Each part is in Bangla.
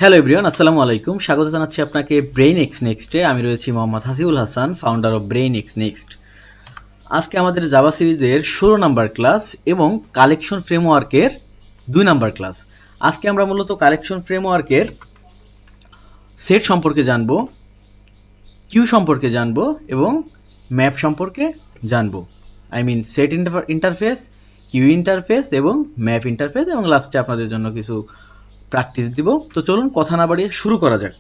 হ্যালো এভরিওয়ান, আসসালামু আলাইকুম। স্বাগত জানাচ্ছি আপনাকে ব্রেইন এক্স নেক্সটে। আমি রয়েছি Mohammad Hasibul Hasan, founder of brain x next. আজকে আমাদের জাভা সিরিজের 16 নম্বর ক্লাস এবং কালেকশন ফ্রেমওয়ার্কের 2 নম্বর ক্লাস। আজকে আমরা মূলত কালেকশন ফ্রেমওয়ার্কের সেট সম্পর্কে জানবো, কিউ সম্পর্কে জানবো এবং ম্যাপ সম্পর্কে জানবো। সেট ইন্টারফেস, কিউ ইন্টারফেস এবং ম্যাপ ইন্টারফেস, এবং লাস্টে আপনাদের জন্য কিছু প্র্যাকটিস দিব। তো চলুন কথা না বাড়িয়ে শুরু করা যাক।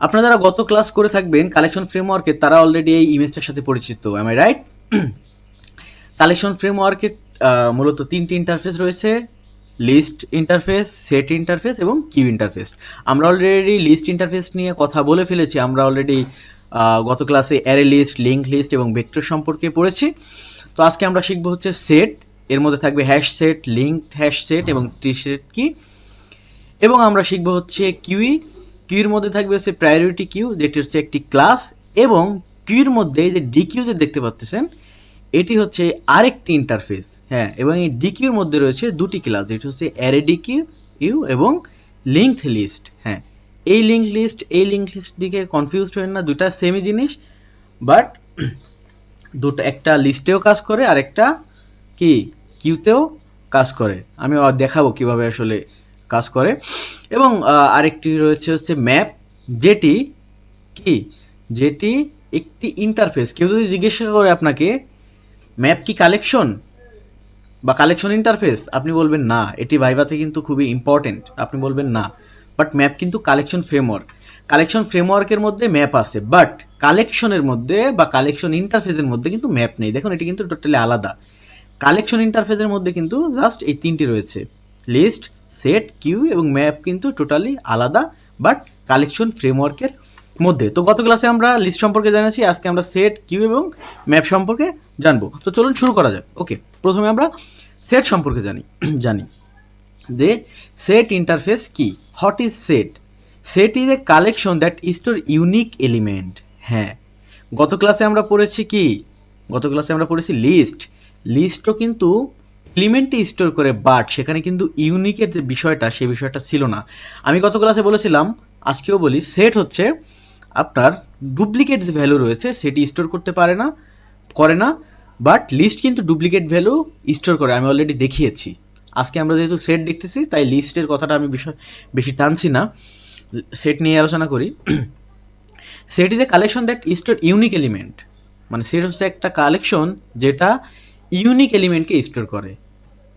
আপনারা যারা গত ক্লাস করে থাকবেন কালেকশন ফ্রেমওয়ার্কে, তারা অলরেডি এই ইমেজটার সাথে পরিচিত। I right? কালেকশন ফ্রেমওয়ার্কে মূলত 3টি ইন্টারফেস রয়েছে: লিস্ট ইন্টারফেস, সেট ইন্টারফেস এবং কিউ ইন্টারফেস। আমরা অলরেডি লিস্ট ইন্টারফেস নিয়ে কথা বলে ফেলেছি। আমরা অলরেডি গত ক্লাসে অ্যারে লিস্ট, লিঙ্ক লিস্ট এবং ভেক্টর সম্পর্কে পড়েছি। তো আজকে আমরা শিখবো হচ্ছে সেট। এর মধ্যে থাকবে hash set, linked hash set এবং ট্রি সেট কি। এবং আমরা শিখবো হচ্ছে কিউই। কিউর মধ্যে থাকবে হচ্ছে প্রায়োরিটি কিউ, যেটি হচ্ছে একটি ক্লাস, এবং কিউর মধ্যে এই যে ডিকিউ যে দেখতে পাচ্ছেন, এটি হচ্ছে আরেকটি ইন্টারফেস। হ্যাঁ, এবং এই ডিকিউর মধ্যে রয়েছে দুটি ক্লাস, যেটি হচ্ছে অ্যারে ডিকিউ ইউ এবং লিঙ্ক লিস্ট। হ্যাঁ, এই লিঙ্ক লিস্ট দিকে কনফিউজড হবেন না, দুটা সেমই জিনিস, বাট দুটো একটা লিস্টেও কাজ করে আর একটা কি কিউতেও কাজ করে। আমি দেখাবো কিভাবে আসলে কাজ করে। এবং আরেকটি রয়েছে হচ্ছে ম্যাপ, যেটি কি যেটি একটি ইন্টারফেস। কেউ যদি জিজ্ঞাসা করে আপনাকে ম্যাপ কি কালেকশন বা কালেকশন ইন্টারফেস, আপনি বলবেন না। এটি ভাইভাতে কিন্তু খুবই ইম্পর্টেন্ট। আপনি বলবেন না, বাট ম্যাপ কিন্তু কালেকশন ফ্রেমওয়ার্ক। কালেকশন ফ্রেমওয়ার্কের মধ্যে ম্যাপ আছে, বাট কালেকশনের মধ্যে বা কালেকশন ইন্টারফেসের মধ্যে কিন্তু ম্যাপ নেই। দেখুন, এটি কিন্তু টোটালি আলাদা। কালেকশন ইন্টারফেসের মধ্যে কিন্তু জাস্ট এই 3টি রয়েছে: লিস্ট, সেট, কিউ এবং ম্যাপ কিন্তু টোটালি আলাদা, বাট কালেকশন ফ্রেমওয়ার্কের মধ্যে। তো গত ক্লাসে আমরা লিস্ট সম্পর্কে জানাচ্ছি, আজকে আমরা সেট, কিউ এবং ম্যাপ সম্পর্কে জানবো। তো চলুন শুরু করা যাক। ওকে, প্রথমে আমরা সেট সম্পর্কে জানি যে সেট ইন্টারফেস কি। What is set? Set is a collection that store unique element. হ্যাঁ, গত ক্লাসে আমরা পড়েছি কি? গত ক্লাসে আমরা পড়েছি লিস্ট। লিস্টও কিন্তু এলিমেন্টই স্টোর করে, বাট সেখানে কিন্তু ইউনিকের যে বিষয়টা, সেই বিষয়টা ছিল না। আমি গত ক্লাসে বলেছিলাম, আজকেও বলি, সেট হচ্ছে আপনার ডুপ্লিকেট যে ভ্যালু রয়েছে সেটি স্টোর করতে করে না, বাট লিস্ট কিন্তু ডুপ্লিকেট ভ্যালু স্টোর করে। আমি অলরেডি দেখিয়েছি। আজকে আমরা যেহেতু সেট দেখতেছি, তাই লিস্টের কথাটা আমি বেশি টানছি না, সেট নিয়ে আলোচনা করি। Set is a collection that store unique element. মানে সেট হচ্ছে একটা কালেকশন যেটা ইউনিক এলিমেন্টকে স্টোর করে।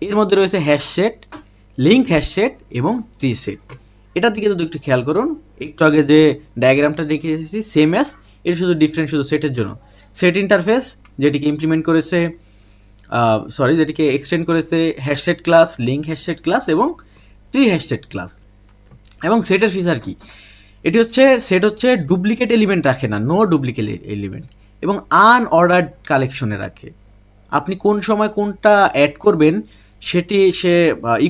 এর মধ্যে রয়েছে hash set, link hash set এবং ট্রি সেট। এটার দিকে যদি একটু খেয়াল করুন, একটু আগে যে ডায়াগ্রামটা দেখিয়েছি সেম অ্যাজ, এটা শুধু ডিফারেন্ট শুধু সেটের জন্য। সেট ইন্টারফেস যেটিকে ইমপ্লিমেন্ট করেছে, যেটিকে এক্সটেন্ড করেছে hash set class, link hash set class এবং ট্রি হ্যাশ সেট ক্লাস। এবং সেটের ফিচার কি? সেট হচ্ছে ডুপ্লিকেট এলিমেন্ট রাখে না, নো ডুপ্লিকেট এলিমেন্ট, এবং আনঅর্ডার্ড কালেকশনে রাখে। আপনি কোন সময় কোনটা অ্যাড করবেন সেটি সে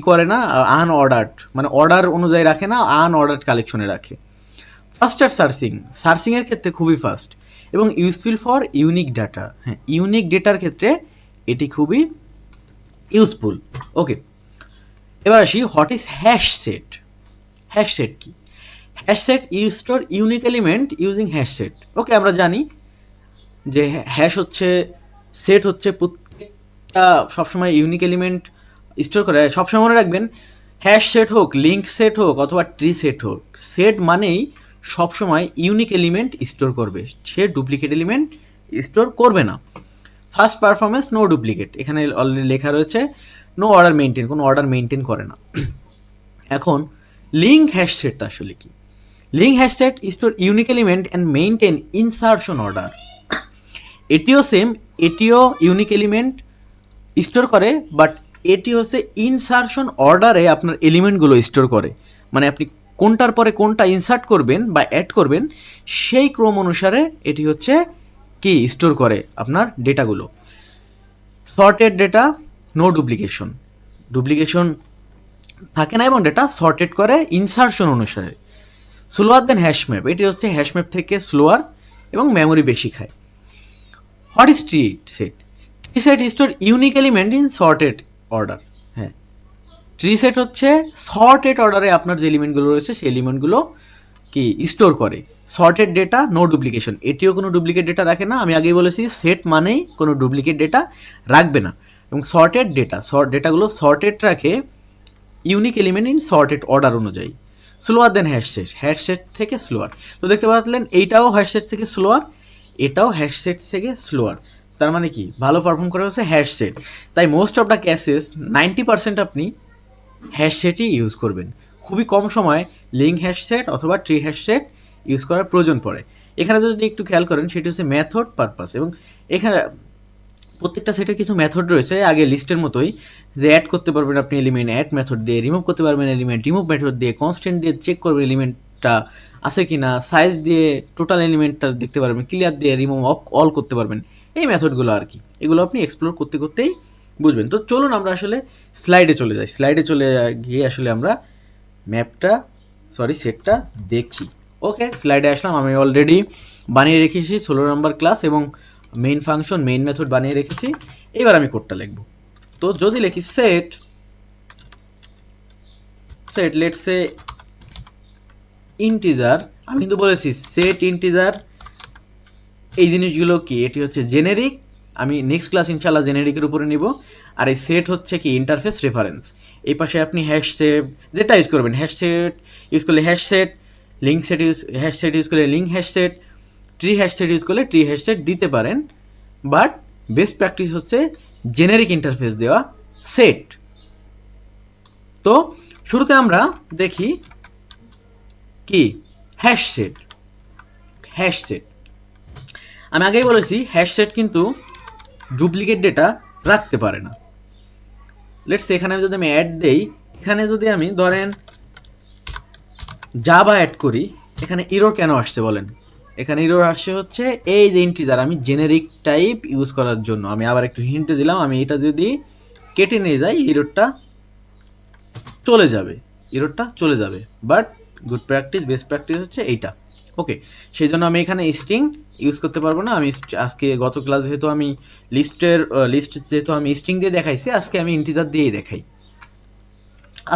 করে না, আনঅর্ডার্ড মানে অর্ডার অনুযায়ী রাখে না, আনঅর্ডার্ড কালেকশনে রাখে। ফাস্টার সার্চিংয়ের ক্ষেত্রে খুবই ফাস্ট, এবং ইউজফুল ফর ইউনিক ডাটা। হ্যাঁ, ইউনিক ডেটার ক্ষেত্রে এটি খুবই ইউজফুল। ওকে, এবার আসি, what is hash set? Hash set কি? Hash set store unique element using hash set. Okay, আমরা জানি যে সেট হচ্ছে প্রত্যেকটা সবসময় ইউনিক এলিমেন্ট স্টোর করে। সবসময় মনে রাখবেন, হ্যাশ সেট হোক, লিঙ্ক সেট হোক অথবা ট্রি সেট হোক, সেট মানেই সবসময় ইউনিক এলিমেন্ট স্টোর করবে, সে ডুপ্লিকেট এলিমেন্ট স্টোর করবে না। First performance, no duplicate. এখানে অলরেডি লেখা রয়েছে নো অর্ডার মেনটেন, কোনো অর্ডার মেনটেন করে না। এখন লিঙ্ক হ্যাশ সেটটা আসলে কি? Link hash set store unique element and maintain insertion order. এটিও ইউনিক এলিমেন্ট স্টোর করে, বাট এটি হচ্ছে ইনসার্শন অর্ডারে আপনার এলিমেন্টগুলো স্টোর করে। মানে আপনি কোনটার পরে কোনটা ইনসার্ট করবেন বা অ্যাড করবেন, সেই ক্রম অনুসারে এটি হচ্ছে কি স্টোর করে আপনার ডেটাগুলো। সর্টেড ডেটা, নো ডুপ্লিকেশন থাকে না, এবং ডেটা সর্টেড করে ইনসার্শন অনুসারে। স্লোয়ার দেন হ্যাশম্যাপ, এটি হচ্ছে হ্যাশম্যাপ থেকে স্লোয়ার এবং মেমোরি বেশি খায়। What is tree set? Tree set store unique element in sorted order. হ্যাঁ, ট্রি সেট হচ্ছে সর্টেড অর্ডারে আপনার যে এলিমেন্টগুলো রয়েছে সেই এলিমেন্টগুলো কি স্টোর করে। সর্টেড ডেটা নো ডুপ্লিকেশন, এটিও কোনো ডুপ্লিকেট ডেটা রাখে না। আমি আগেই বলেছি সেট মানেই কোনো ডুপ্লিকেট ডেটা রাখবে না। এবং সর্টেড ডেটাগুলো সর্টেড রাখে unique element in sorted order অনুযায়ী। স্লোয়ার দেন হ্যাশসেট থেকে স্লোয়ার। তো দেখতে পাচ্ছেন এইটাও হ্যাশসেট থেকে স্লোয়ার, এটাও হ্যাশসেট থেকে স্লোয়ার। তার মানে কি ভালো পারফর্ম করে হচ্ছে হ্যাশসেট। তাই মোস্ট অফ দ্য কেসেস 90% আপনি হ্যাশসেটই ইউজ করবেন। খুবই কম সময় লিঙ্ক হ্যাশসেট অথবা ট্রি হ্যাশসেট ইউজ করার প্রয়োজন পড়ে। এখানে যদি একটু খেয়াল করেন সেটি হচ্ছে মেথড পারপাস, এবং এখানে প্রত্যেকটা সেটের কিছু মেথড রয়েছে আগে লিস্টের মতোই, যে অ্যাড করতে পারবেন আপনি এলিমেন্ট অ্যাড মেথড দিয়ে, রিমুভ করতে পারবেন এলিমেন্ট রিমুভ মেথড দিয়ে, কনস্ট্যান্ট দিয়ে চেক করবেন এলিমেন্টটা আছে কি না, সাইজ দিয়ে টোটাল এলিমেন্টটা দেখতে পারবেন, ক্লিয়ার দিয়ে রিমুভ অল করতে পারবেন। এই মেথডগুলো আর কি, এগুলো আপনি এক্সপ্লোর করতে করতেই বুঝবেন। তো চলুন আমরা আসলে স্লাইডে চলে যাই। স্লাইডে চলে গিয়ে আসলে আমরা সেটটা দেখি। ওকে, স্লাইডে আসলাম। আমি অলরেডি বানিয়ে রেখেছি 16 নম্বর ক্লাস এবং মেইন ফাংশন মেইন মেথড বানিয়ে রেখেছি। এবার আমি কোডটা লিখব। তো যদি লিখি সেট লেটস সে ইন্টিজার, আমি কিন্তু বলেছি সেট ইন্টিজার এই জিনিসগুলো কি, এটি হচ্ছে জেনেরিক। আমি নেক্সট ক্লাস ইনশাল্লাহ জেনেরিকের উপরে নিব। আর এই সেট হচ্ছে কি ইন্টারফেস রেফারেন্স। এই পাশে আপনি হ্যাশসেট যেটা ইউজ করবেন, হ্যাশসেট ইউজ করলে হ্যাশসেট, লিঙ্ক সেট হ্যাশসেট ইউজ করলে লিঙ্ক হ্যাশসেট, ট্রি হ্যাশসেট ইউজ করলে ট্রি হ্যাশসেট দিতে পারেন। বাট বেস্ট প্র্যাকটিস হচ্ছে জেনেরিক ইন্টারফেস দেওয়া সেট। তো শুরুতে আমরা দেখি কি হ্যাশসেট। আমি আগেই বলেছি হ্যাশসেট কিন্তু ডুপ্লিকেট ডেটা রাখতে পারে না। লেটস এখানে যদি আমি অ্যাড দেই, এখানে যদি আমি ধরেন জাভা অ্যাড করি, এখানে ইরর কেন আসছে বলেন? এখানে ইরর আসছে হচ্ছে এই যে ইন্টিজার আমি জেনেরিক টাইপ ইউজ করার জন্য। আমি আবার একটু হিন্টে দিলাম, আমি এটা যদি কেটে নিয়ে যাই ইররটা চলে যাবে। But good practice, best practice হচ্ছে এইটা। ওকে, সেই জন্য আমি এখানে স্ট্রিং ইউজ করতে পারবো না। আমি আজকে গত ক্লাস যেহেতু আমি লিস্ট যেহেতু আমি স্ট্রিং দিয়ে দেখাইছি, আজকে আমি ইন্টিজার দিয়েই দেখাই।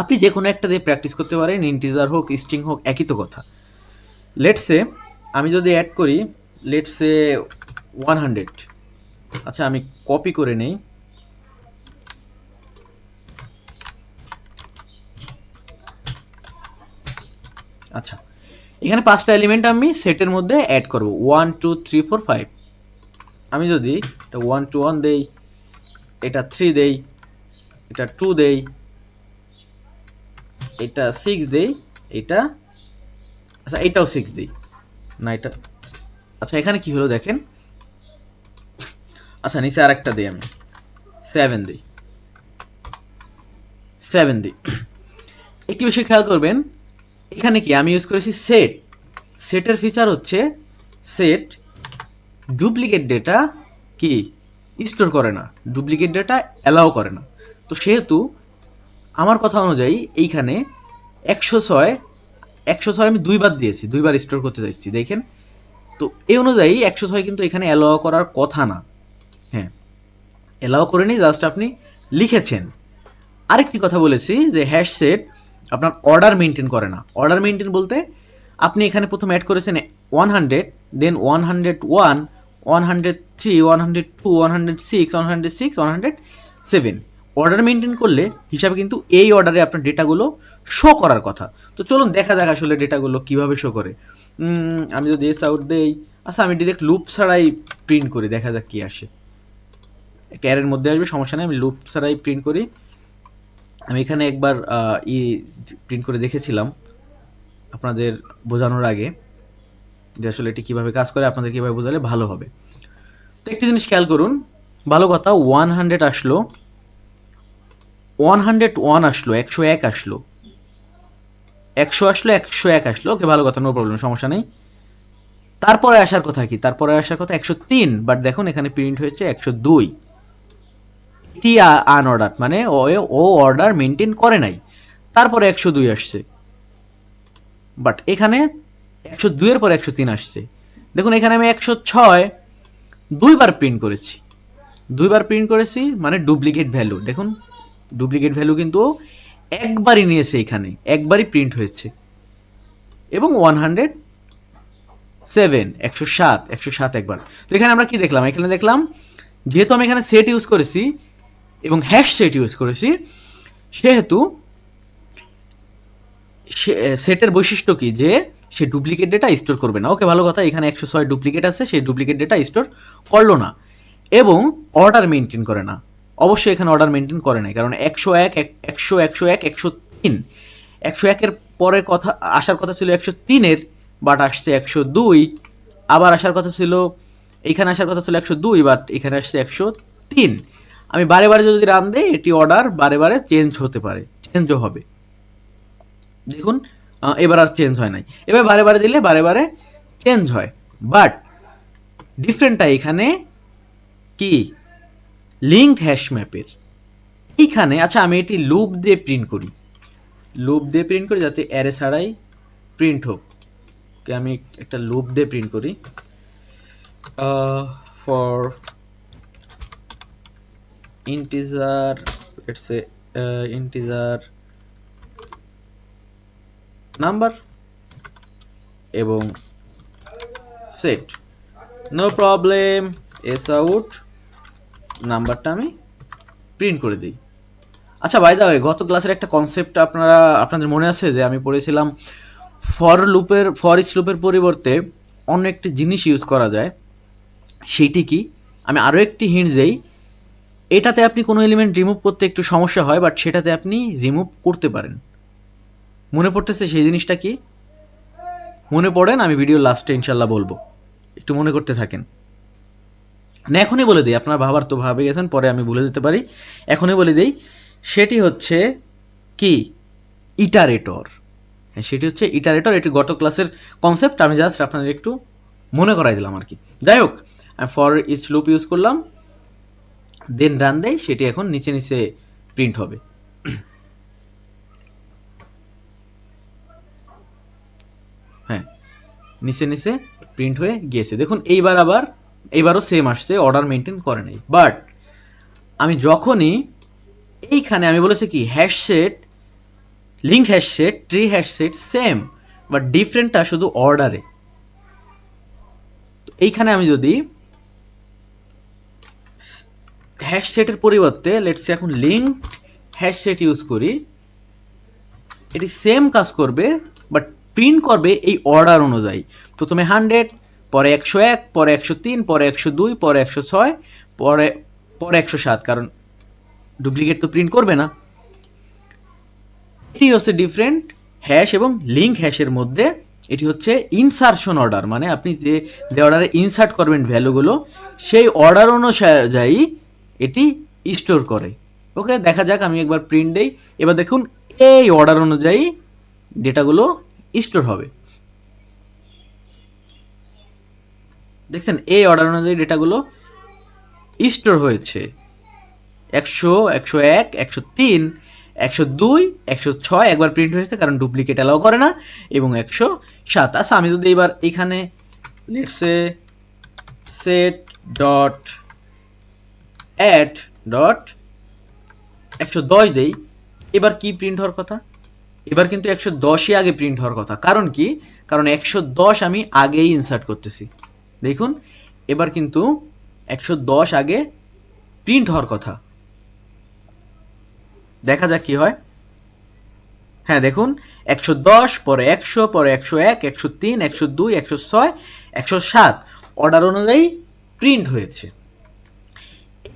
আপনি যে কোনো একটা দিয়ে প্র্যাকটিস করতে পারেন, ইন্টিজার হোক স্ট্রিং হোক একই তো কথা। লেটসে আমি যদি অ্যাড করি লেটসে 100, আচ্ছা আমি কপি করে নেই। আচ্ছা, এখানে 5টা এলিমেন্ট আমি সেটের মধ্যে অ্যাড করব, 1 2 3 4 5। আমি যদি এটা 1 2 1 দেই, এটা 3 দেই, এটা 2 দেই, এটা 6 দেই, এটা আচ্ছা এটাও 6 দিই না, এটা আচ্ছা এখানে কি হলো দেখেন। আচ্ছা নিচে আরেকটা দিই, আমি 7 দিই। একটু বেশি খেয়াল করবেন, এখানে কি আমি ইউজ করেছি সেটের ফিচার হচ্ছে সেট ডুপ্লিকেট ডেটা কি স্টোর করে না, ডুপ্লিকেট ডেটা অ্যালাউ করে না। তো সেহেতু আমার কথা অনুযায়ী এইখানে 106 আমি 2বার দিয়েছি, 2বার স্টোর করতে চাইছি দেখেন। তো এই অনুযায়ী 106 কিন্তু এখানে অ্যালাউ করার কথা না। হ্যাঁ, অ্যালাউ করে নি, জাস্ট আপনি লিখেছেন। আরেকটি কথা বলেছি যে হ্যাশসেট আপনার অর্ডার মেনটেন করে না। অর্ডার মেনটেন বলতে আপনি এখানে প্রথম অ্যাড করেছেন 100, দেন 101, 103, 102, 106, 106, 107। অর্ডার মেনটেন করলে হিসাবে কিন্তু এই অর্ডারে আপনার ডেটাগুলো শো করার কথা। তো চলুন দেখা যাক আসলে ডেটাগুলো কীভাবে শো করে। আমি যদি এস আউট দেই, আচ্ছা আমি ডিরেক্ট লুপ ছাড়াই প্রিন্ট করি, দেখা যাক কী আসে। একটা অ্যারের মধ্যে আসবে, সমস্যা নেই, আমি লুপ ছাড়াই প্রিন্ট করি। আমি এখানে একবার প্রিন্ট করে দেখেছিলাম আপনাদের বোঝানোর আগে যে আসলে এটি কীভাবে কাজ করে, আপনাদের কীভাবে বোঝালে ভালো হবে। তো একটি জিনিস খেয়াল করুন, ভালো কথা, 100 আসলো, 101 আসলো, 101 আসলো, 100 আসলো, 101 আসলো। ওকে ভালো কথা, নো প্রবলেম, সমস্যা নেই। তারপরে আসার কথা কি? তারপরে আসার কথা 103, বাট দেখুন এখানে প্রিন্ট হয়েছে 102। এটি আনঅর্ডার, মানে ও অর্ডার মেনটেন করে নাই। তারপরে 102 আসছে, বাট এখানে 102 এর পর 103 আসছে। দেখুন এখানে আমি 106 2বার প্রিন্ট করেছি, মানে ডুপ্লিকেট ভ্যালু। দেখুন ডুপ্লিকেট ভ্যালু কিন্তু একবারই নিয়েছে, এখানে একবারই প্রিন্ট হয়েছে, এবং 107 107 একবার। তো এখানে আমরা কি দেখলাম, এখানে দেখলাম যেহেতু আমি এখানে সেট ইউজ করেছি এবং হ্যাশ সেট ইউজ করেছি, সেহেতু সেটের বৈশিষ্ট্য কি, যে সে ডুপ্লিকেট ডেটা স্টোর করবে না। ওকে, ভালো কথা, এখানে 106 ডুপ্লিকেট আছে, সেই ডুপ্লিকেট ডেটা স্টোর করলো না, এবং অর্ডার মেনটেন করে না। অবশ্যই এখানে অর্ডার মেনটেন করে নাই, কারণ 101 100 101 103, 101-এর পরে কথা আসার কথা ছিল 103-এর, বাট আসছে 102, আবার আসার কথা ছিল, এইখানে আসার কথা ছিল 102, বাট এখানে আসছে 103। আমি বারে বারে যদি রান দেই, এটি অর্ডার বারে বারে চেঞ্জ হতে পারে, চেঞ্জও হবে। দেখুন এবার আর চেঞ্জ হয় নাই, এবার বারে বারে দিলে বারে বারে চেঞ্জ হয়, বাট ডিফারেন্টটা এখানে কি, লিঙ্কড হ্যাশ ম্যাপের এইখানে। আচ্ছা, আমি এটি লুপ দিয়ে প্রিন্ট করি, লুপ দিয়ে প্রিন্ট করি যাতে অ্যারে ছাড়াই প্রিন্ট হোক। ওকে, আমি একটা লুপ দিয়ে প্রিন্ট করি, for integer, let's say integer number এবং set, no problem, S out, নাম্বারটা আমি প্রিন্ট করে দিই। আচ্ছা, বাই দা ওয়ে, গত ক্লাসের একটা কনসেপ্ট আপনাদের মনে আছে যে আমি পড়েছিলাম, ফর ইচ লুপের পরিবর্তে অন্য একটি জিনিস ইউজ করা যায়, সেইটি কি? আমি আরও একটি হিন্ট দেই, এটাতে আপনি কোনো এলিমেন্ট রিমুভ করতে একটু সমস্যা হয়, বাট সেটাতে আপনি রিমুভ করতে পারেন। মনে পড়তেছে সেই জিনিসটা কি? মনে পড়েন, আমি ভিডিও লাস্টে ইনশাল্লাহ বলবো, একটু মনে করতে থাকেন। না, এখনই বলে দিই, আপনার ভাবার তো ভাবে গেছেন, পরে আমি ভুলে যেতে পারি, এখনই বলে দিই, সেটি হচ্ছে কি, ইটারেটর। হ্যাঁ, সেটি হচ্ছে ইটারেটর। এটি গত ক্লাসের কনসেপ্ট, আমি জাস্ট আপনাদের একটু মনে করাই দিলাম আর কি। যাই হোক, আমি ফর ইচ লুপ ইউজ করলাম, দেন রান দেয়, সেটি এখন নিচে নিচে প্রিন্ট হবে। হ্যাঁ, নিচে নিচে প্রিন্ট হয়ে গিয়েছে। দেখুন এইবারও সেম আসছে, অর্ডার মেনটেন করে নাই। বাট আমি যখনই এইখানে আমি বলেছি কি, hash set, link hash set, tree hash set same, but ডিফারেন্টটা শুধু অর্ডারে। এইখানে আমি যদি হ্যাশ সেটের পরিবর্তে লেটস এখন লিঙ্ক হ্যাশ সেট ইউজ করি, এটি সেম কাজ করবে, বাট প্রিন্ট করবে এই অর্ডার অনুযায়ী। প্রথমে 100, পরে 101, পরে 103, পরে 102, পরে 106, পরে 107, কারণ ডুপ্লিকেট তো প্রিন্ট করবে না। এটি হচ্ছে ডিফারেন্ট হ্যাশ এবং লিঙ্ক হ্যাশের মধ্যে। এটি হচ্ছে ইনসারশন অর্ডার, মানে আপনি যে অর্ডারে ইনসার্ট করবেন ভ্যালুগুলো, সেই অর্ডার অনুযায়ী এটি স্টোর করে। ওকে, দেখা যাক, আমি একবার প্রিন্ট দেই, এবার দেখুন এই অর্ডার অনুযায়ী ডেটাগুলো স্টোর হবে। দেখছেন, এই অর্ডার অনুযায়ী ডেটাগুলো স্টোর হয়েছে। 100, 101, 103, 102, 106 একবার প্রিন্ট হয়েছে, কারণ ডুপ্লিকেট অ্যালাউ করে না, এবং 107। আচ্ছা, আমি যদি এবার এখানে let's say set dot add dot 110 দেই, এবার কি প্রিন্ট হওয়ার কথা? এবার কিন্তু 110ই আগে প্রিন্ট হওয়ার কথা। কারণ কি? কারণ 110 আমি আগেই ইনসার্ট করতেছি। দেখুন, এবার কিন্তু 110 আগে প্রিন্ট হওয়ার কথা। দেখা যাক কি হয়। হ্যাঁ, দেখুন, 110, পরে 100, পরে 101, 103, 102, 106, 107 অর্ডার অনুযায়ী প্রিন্ট হয়েছে।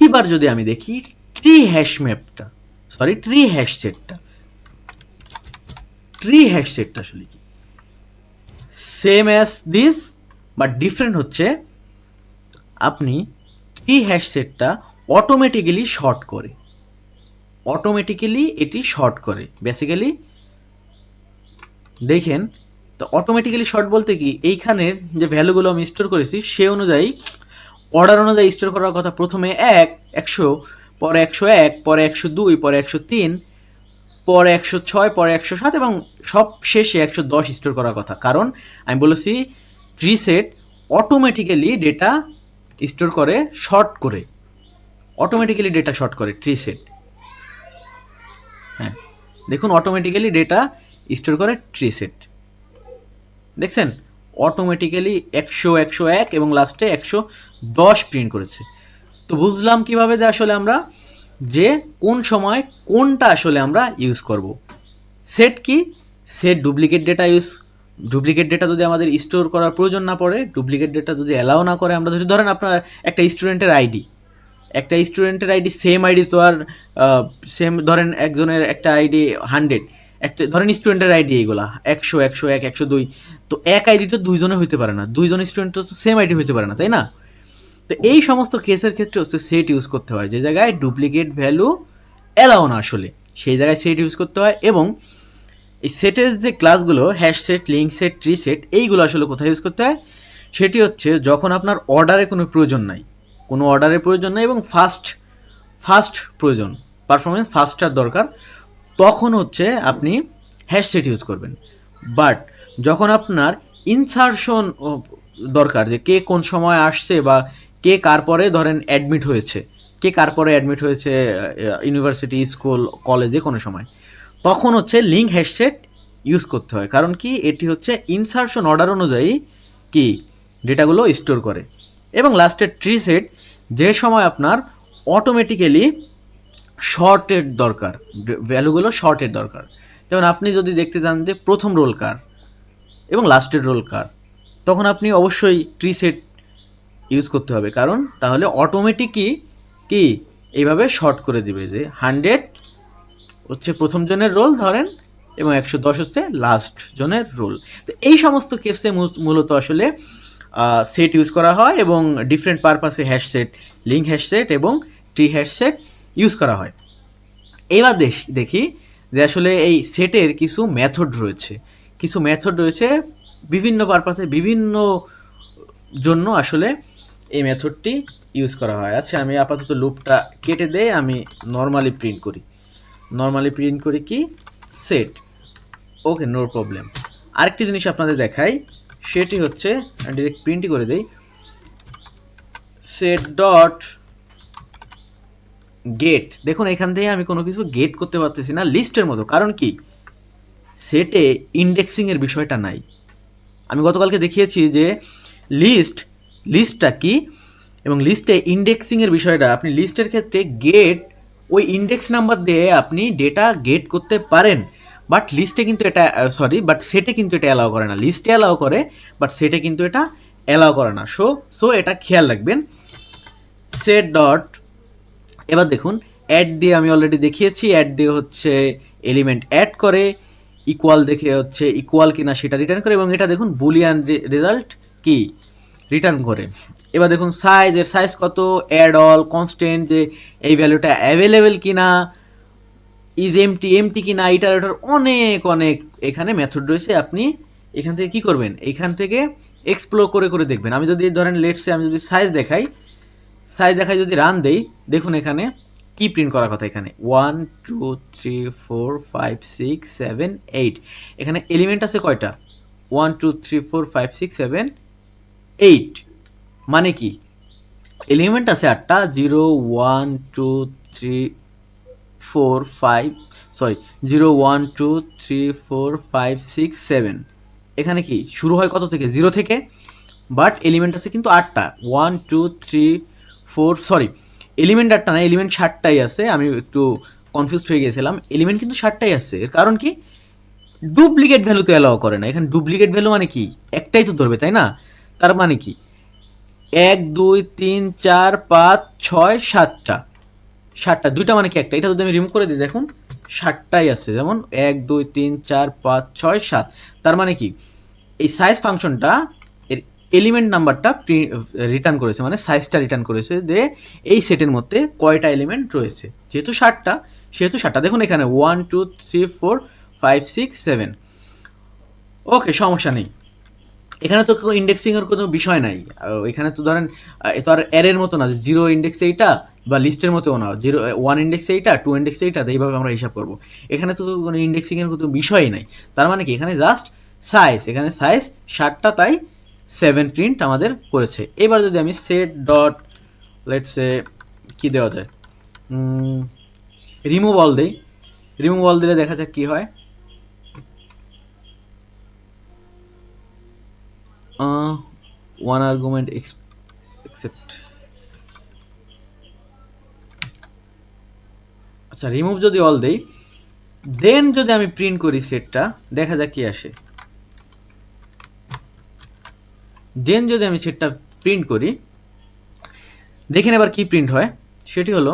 এবার যদি আমি দেখি ট্রি হ্যাশ সেটটা, ট্রি হ্যাশ সেটটা আসলে কি, same as this, but different হচ্ছে আপনি ট্রি হ্যাশ সেটটা অটোমেটিক্যালি এটি শর্ট করে বেসিক্যালি। দেখেন, তো অটোমেটিক্যালি শর্ট বলতে কি, এইখানের যে ভ্যালুগুলো আমি স্টোর করেছি সে অনুযায়ী অর্ডার অনুযায়ী স্টোর করার কথা। প্রথমে 100, পরে 101, পরে 102, পরে 103, পরে 106, পরে 107 এবং সব শেষে 110 স্টোর করার কথা। কারণ আমি বলেছি tree set automatically data store করে, ট্রি সেট। হ্যাঁ, দেখুন অটোমেটিক্যালি ডেটা স্টোর করে ট্রি সেট, দেখছেন অটোমেটিক্যালি 100, 101 এবং লাস্টে 110 প্রিন্ট করেছে। তো বুঝলাম কিভাবে যে আসলে আমরা যে কোন সময় কোনটা আসলে আমরা ইউজ করব। সেট কি, সেট ডুপ্লিকেট ডেটা যদি আমাদের স্টোর করার প্রয়োজন না পড়ে, ডুপ্লিকেট ডেটা যদি অ্যালাউ না করে, আমরা যদি ধরেন আপনার একটা স্টুডেন্টের আইডি সেম আইডি তো আর সেম ধরেন একজনের একটা আইডি 100, একটা ধরেন স্টুডেন্টের আইডি এইগুলা 100, 101, 102, তো এক আইডি তো দুইজনের হইতে পারে না, দুইজন স্টুডেন্ট তো সেম আইডি হইতে পারে না, তাই না? তো এই সমস্ত কেসের ক্ষেত্রে হচ্ছে সেট ইউজ করতে হয়, যে জায়গায় ডুপ্লিকেট ভ্যালু অ্যালাউ না আসলে সেই জায়গায় সেট ইউজ করতে হয়। এবং এই সেটের যে ক্লাসগুলো hash set, link set, tree set, এইগুলো আসলে কোথায় ইউজ করতে হয়, সেটি হচ্ছে যখন আপনার অর্ডারে কোনো প্রয়োজন নাই, এবং ফাস্ট প্রয়োজন, পারফরমেন্স ফাস্টার দরকার, তখন হচ্ছে আপনি হ্যাশ সেট ইউজ করবেন। বাট যখন আপনার ইনসারশন দরকার, যে কে কোন সময় আসছে বা কে কার পরে ধরেন অ্যাডমিট হয়েছে ইউনিভার্সিটি, স্কুল, কলেজে কোনো সময়, তখন হচ্ছে লিঙ্ক হ্যাশ সেট ইউজ করতে হয়। কারণ কি, এটি হচ্ছে ইনসারশন অর্ডার অনুযায়ী কি ডেটাগুলো স্টোর করে। এবং লাস্টের ট্রি সেট, যে সময় আপনার অটোমেটিক্যালি শর্টের দরকার, ভ্যালুগুলো শর্টের দরকার। যেমন আপনি যদি দেখতে চান যে প্রথম রোল কার এবং লাস্টের রোল কার, তখন আপনি অবশ্যই ট্রি সেট ইউজ করতে হবে, কারণ তাহলে অটোমেটিকই কি এইভাবে শর্ট করে দিবে যে 100 হচ্ছে প্রথম জনের রোল ধরেন এবং 110 হচ্ছে লাস্ট জনের রোল। তো এই সমস্ত কেসে মূলত আসলে সেট ইউজ করা হয় এবং ডিফারেন্ট পারপাসে hash set, link hash set এবং ট্রি হ্যাশ সেট ইউজ করা হয়। এবার দেখি যে আসলে এই সেটের কিছু মেথড রয়েছে বিভিন্ন পারপাসে, বিভিন্ন জন্য আসলে এই মেথডটি ইউজ করা হয়। আচ্ছা, আমি আপাতত লুপটা কেটে দেই, আমি নর্মালি প্রিন্ট করি কি সেট। ওকে, নো প্রবলেম। আরেকটি জিনিস আপনাদের দেখাই, সেটি হচ্ছে ডিরেক্ট প্রিন্টই করে দেই, সেট ডট গেট। দেখুন এখান থেকে আমি কোনো কিছু গেট করতে পারতেছি না লিস্টের মতো, কারণ কি সেটে ইন্ডেক্সিংয়ের বিষয়টা নাই। আমি গতকালকে দেখিয়েছি যে লিস্টটা কি এবং লিস্টে ইন্ডেক্সিংয়ের বিষয়টা, আপনি লিস্টের ক্ষেত্রে গেট ওই ইন্ডেক্স নাম্বার দিয়ে আপনি ডেটা গেট করতে পারেন, বাট সেটে কিন্তু এটা অ্যালাউ করে না। লিস্টে অ্যালাউ করে, বাট সেটে কিন্তু এটা অ্যালাউ করে না। সো এটা খেয়াল রাখবেন। সেট ডট, এবার দেখুন অ্যাড দিয়ে আমি অলরেডি দেখিয়েছি, অ্যাড দিয়ে হচ্ছে এলিমেন্ট অ্যাড করে, ইকুয়াল দেখে হচ্ছে ইকুয়াল কিনা সেটা রিটার্ন করে, এবং এটা দেখুন বুলিয়ান রেজাল্ট কি রিটার্ন করে। এবার দেখুন এর সাইজ কত, অ্যাড অল, কনস্ট্যান্ট, যে এই ভ্যালুটা অ্যাভেলেবেল কিনা, ইজ এমটি কিনা, ইটারেটর, অনেক এখানে মেথড রয়েছে। আপনি এখান থেকে কি করবেন, এখান থেকে এক্সপ্লোর করে দেখবেন। আমি যদি ধরেন আমি যদি সাইজ দেখাই যদি রান দেই, দেখুন এখানে কি প্রিন্ট করার কথা, এখানে 1 2 3 4 5 6 7 8, এখানে এলিমেন্ট আছে কয়টা, 1 2 3 4 5 6 7 8, মানে কি এলিমেন্ট আছে 8টা, 0 1 2 3 4 5 0 1 2 3 4 5 6 7, এখানে কি শুরু হয় কত থেকে, 0 থেকে, বাট এলিমেন্ট আছে কিন্তু 8টা, 1 2 3 4 এলিমেন্ট 8টা না, এলিমেন্ট 60টাই আছে। আমি একটু কনফিউজড হয়ে গেছিলাম, এলিমেন্ট কিন্তু 60টাই আছে। এর কারণ কি, ডুপ্লিকেট ভ্যালু তো অ্যালাউ করে না। এখানে ডুপ্লিকেট ভ্যালু মানে কি, একটাই তো ধরবে, তাই না? তার মানে কি 1 2 3 4 5 6 7টা, দুইটা মানে কি একটা, এটা যদি আমি রিমুভ করে দিই, দেখুন 60টাই আছে, যেমন 1 2 3 4 5 6 7। তার মানে কি এই সাইজ ফাংশনটা এর এলিমেন্ট নাম্বারটা রিটার্ন করেছে, মানে সাইজটা রিটার্ন করেছে যে এই সেটের মধ্যে কয়টা এলিমেন্ট রয়েছে। যেহেতু 60টা, দেখুন এখানে 1 2 3 4 5 6 7। ওকে, সমস্যা নেই, এখানে তো ইন্ডেক্সিংয়ের কোনো বিষয় নাই। এখানে তো ধরেন এ তো আর অ্যারের মতো না, 0 ইন্ডেক্স এইটা, বা লিস্টের মতো না 1 ইন্ডেক্স এইটা, 2 ইন্ডেক্স এইটা, এইভাবে আমরা হিসাব করবো। এখানে তো কোনো ইন্ডেক্সিংয়ের কোনো বিষয়ই নাই। তার মানে কি এখানে জাস্ট এখানে সাইজ 60টা, তাই 7 প্রিন্ট আমাদের করেছে। এবার যদি আমি সেট ডট লেটসে কি দেওয়া যায়, রিমুভ অল দেই, রিমুভ অল দিলে দেখা যাক কি হয়। One argument except. আচ্ছা, রিমুভ যদি অল দেই, দেন যদি আমি প্রিন্ট করি সেটটা, দেখা যাক কি আসে। দেন যদি আমি সেটটা প্রিন্ট করি, দেখেন এবার কি প্রিন্ট হয়। সেটি হলো,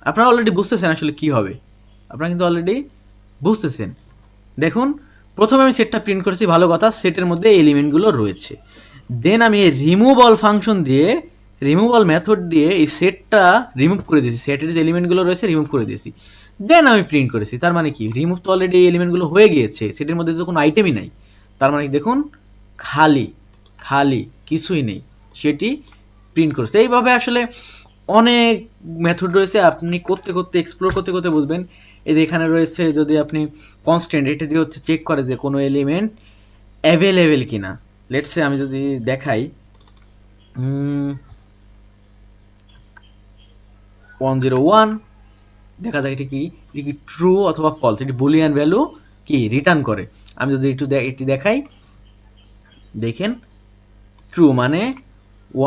আপনারা অলরেডি বুঝতেছেন আসলে কি হবে, আপনারা কিন্তু অলরেডি বুঝতেছেন। দেখুন, প্রথমে আমি সেটটা প্রিন্ট করেছি, ভালো কথা, সেটের মধ্যে এলিমেন্টগুলো রয়েছে। দেন আমি রিমুভ অল ফাংশন দিয়ে, রিমুভ অল মেথড দিয়ে এই সেটটা রিমুভ করে দিয়েছি, সেটের যে এলিমেন্টগুলো রয়েছে রিমুভ করে দিয়েছি। দেন আমি প্রিন্ট করেছি। তার মানে কি, রিমুভ তো অলরেডি এই এলিমেন্টগুলো হয়ে গিয়েছে, সেটের মধ্যে তো কোনো আইটেমই নাই। তার মানে দেখুন, খালি খালি কিছুই নেই, সেটি প্রিন্ট করেছে। এইভাবে আসলে অনেক মেথড রয়েছে, আপনি করতে করতে এক্সপ্লোর করতে করতে বুঝবেন। এই যে এখানে রয়েছে, যদি আপনি কনস্ট্যান্ট এটা দিয়ে হচ্ছে চেক করে যে কোনো এলিমেন্ট অ্যাভেলেবেল কিনা। লেটসে আমি যদি দেখাই 101, দেখা যায় এটি কি ট্রু অথবা ফলস, এটি বুলিয়ান ভ্যালু কি রিটার্ন করে। আমি যদি এটি দেখাই, দেখেন ট্রু মানে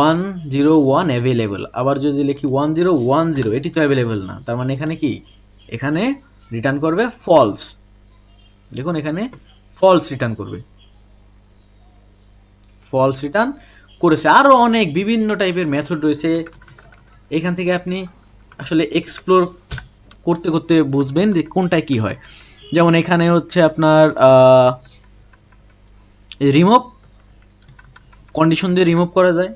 101 অ্যাভেলেবল। আবার যদি লিখি 1010, এটি তো অ্যাভেলেবল না, তার মানে এখানে কি, এখানে রিটার্ন করবে ফলস। দেখুন এখানে ফলস রিটার্ন করবে, ফলস রিটার্ন করেছে। আরও অনেক বিভিন্ন টাইপের মেথড রয়েছে, এখান থেকে আপনি আসলে এক্সপ্লোর করতে করতে বুঝবেন যে কোনটায় কি হয়। যেমন এখানে হচ্ছে আপনার রিমুভ কন্ডিশন দিয়ে রিমুভ করা যায়।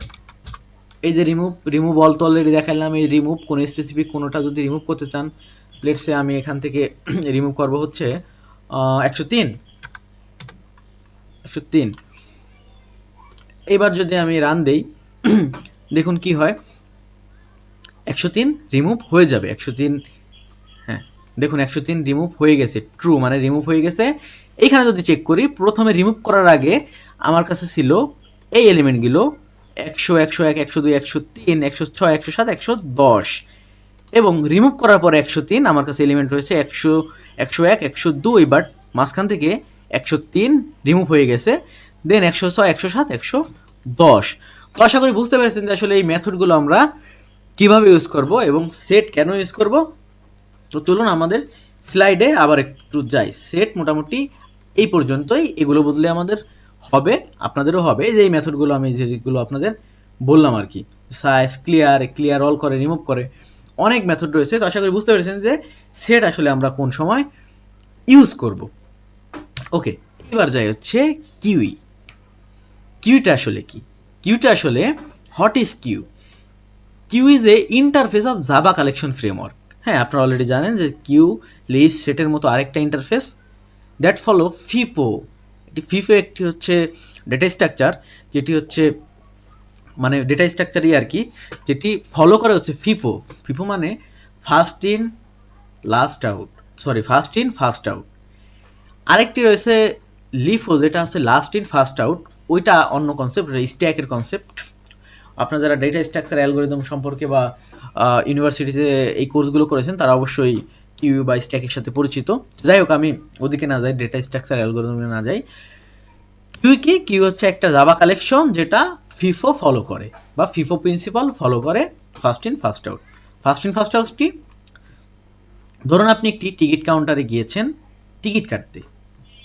এই যে রিমুভ অল তো অলরেডি দেখালাম। এই রিমুভ কোনো স্পেসিফিক কোনোটা যদি রিমুভ করতে চান, লেটসে আমি এখান থেকে রিমুভ করব হচ্ছে 103। এবার যদি আমি রান দেই, দেখুন কি হয়, 103 রিমুভ হয়ে যাবে। 103, হ্যাঁ দেখুন 103 রিমুভ হয়ে গেছে, ট্রু মানে রিমুভ হয়ে গেছে। এইখানে যদি চেক করি, প্রথমে রিমুভ করার আগে আমার কাছে ছিল এই এলিমেন্টগুলো 100, 101, 102, 103, 106, 107, 110, এবং রিমুভ করার পরে 103 আমার কাছে এলিমেন্ট রয়েছে 100, 101, 102, বাট মাঝখান থেকে 103 রিমুভ হয়ে গেছে। দেন 106, 107, 110। তো আশা করি বুঝতে পেরেছেন যে আসলে এই মেথডগুলো আমরা কীভাবে ইউজ করব এবং সেট কেন ইউজ করব। তো চলুন আমাদের স্লাইডে আবার একটু যাই। সেট মোটামুটি এই পর্যন্তই, এগুলো বদলে আমাদের হবে, আপনাদেরও হবে। যে এই মেথডগুলো আমি যেগুলো আপনাদের বললাম আর কি, সাইজ ক্লিয়ার অল করে, রিমুভ করে, অনেক মেথড রয়েছে। তো আশা করি বুঝতে পেরেছেন যে সেট আসলে আমরা কোন সময় ইউজ করব। ওকে, এবার যাই হচ্ছে কিউই। কিউটা আসলে কি? কিউটা আসলে, what is queue? Queue is a interface of Java collection framework. হ্যাঁ, আপনারা অলরেডি জানেন যে কিউ লিস্ট সেটের মতো আরেকটা ইন্টারফেস দ্যাট ফলো ফিপো। ফিফো একটি হচ্ছে ডেটা স্ট্রাকচার, যেটি হচ্ছে মানে ডেটা স্ট্রাকচারই আর কি, যেটি ফলো করে হচ্ছে ফিফো। ফিফো মানে ফার্স্ট ইন ফার্স্ট আউট। আরেকটি রয়েছে লিফো, যেটা হচ্ছে লাস্ট ইন ফার্স্ট আউট। ওইটা অন্য কনসেপ্ট, স্ট্যাকের কনসেপ্ট। আপনারা যারা ডেটা স্ট্রাকচার অ্যালগোরিদম সম্পর্কে বা ইউনিভার্সিটিতে এই কোর্সগুলো করেছেন, তারা অবশ্যই কিউ বা স্ট্যাকের সাথে পরিচিত। যাই হোক, আমি ওদিকে না যাই, ডেটা স্ট্রাকচার অ্যালগোরিদমে না যাই। কিউ হচ্ছে একটা জাভা কালেকশন যেটা ফিফো ফলো করে, বা ফিফো প্রিন্সিপাল ফলো করে, ফার্স্ট ইন ফার্স্ট আউট। কি? ধরুন আপনি একটি টিকিট কাউন্টারে গিয়েছেন টিকিট কাটতে।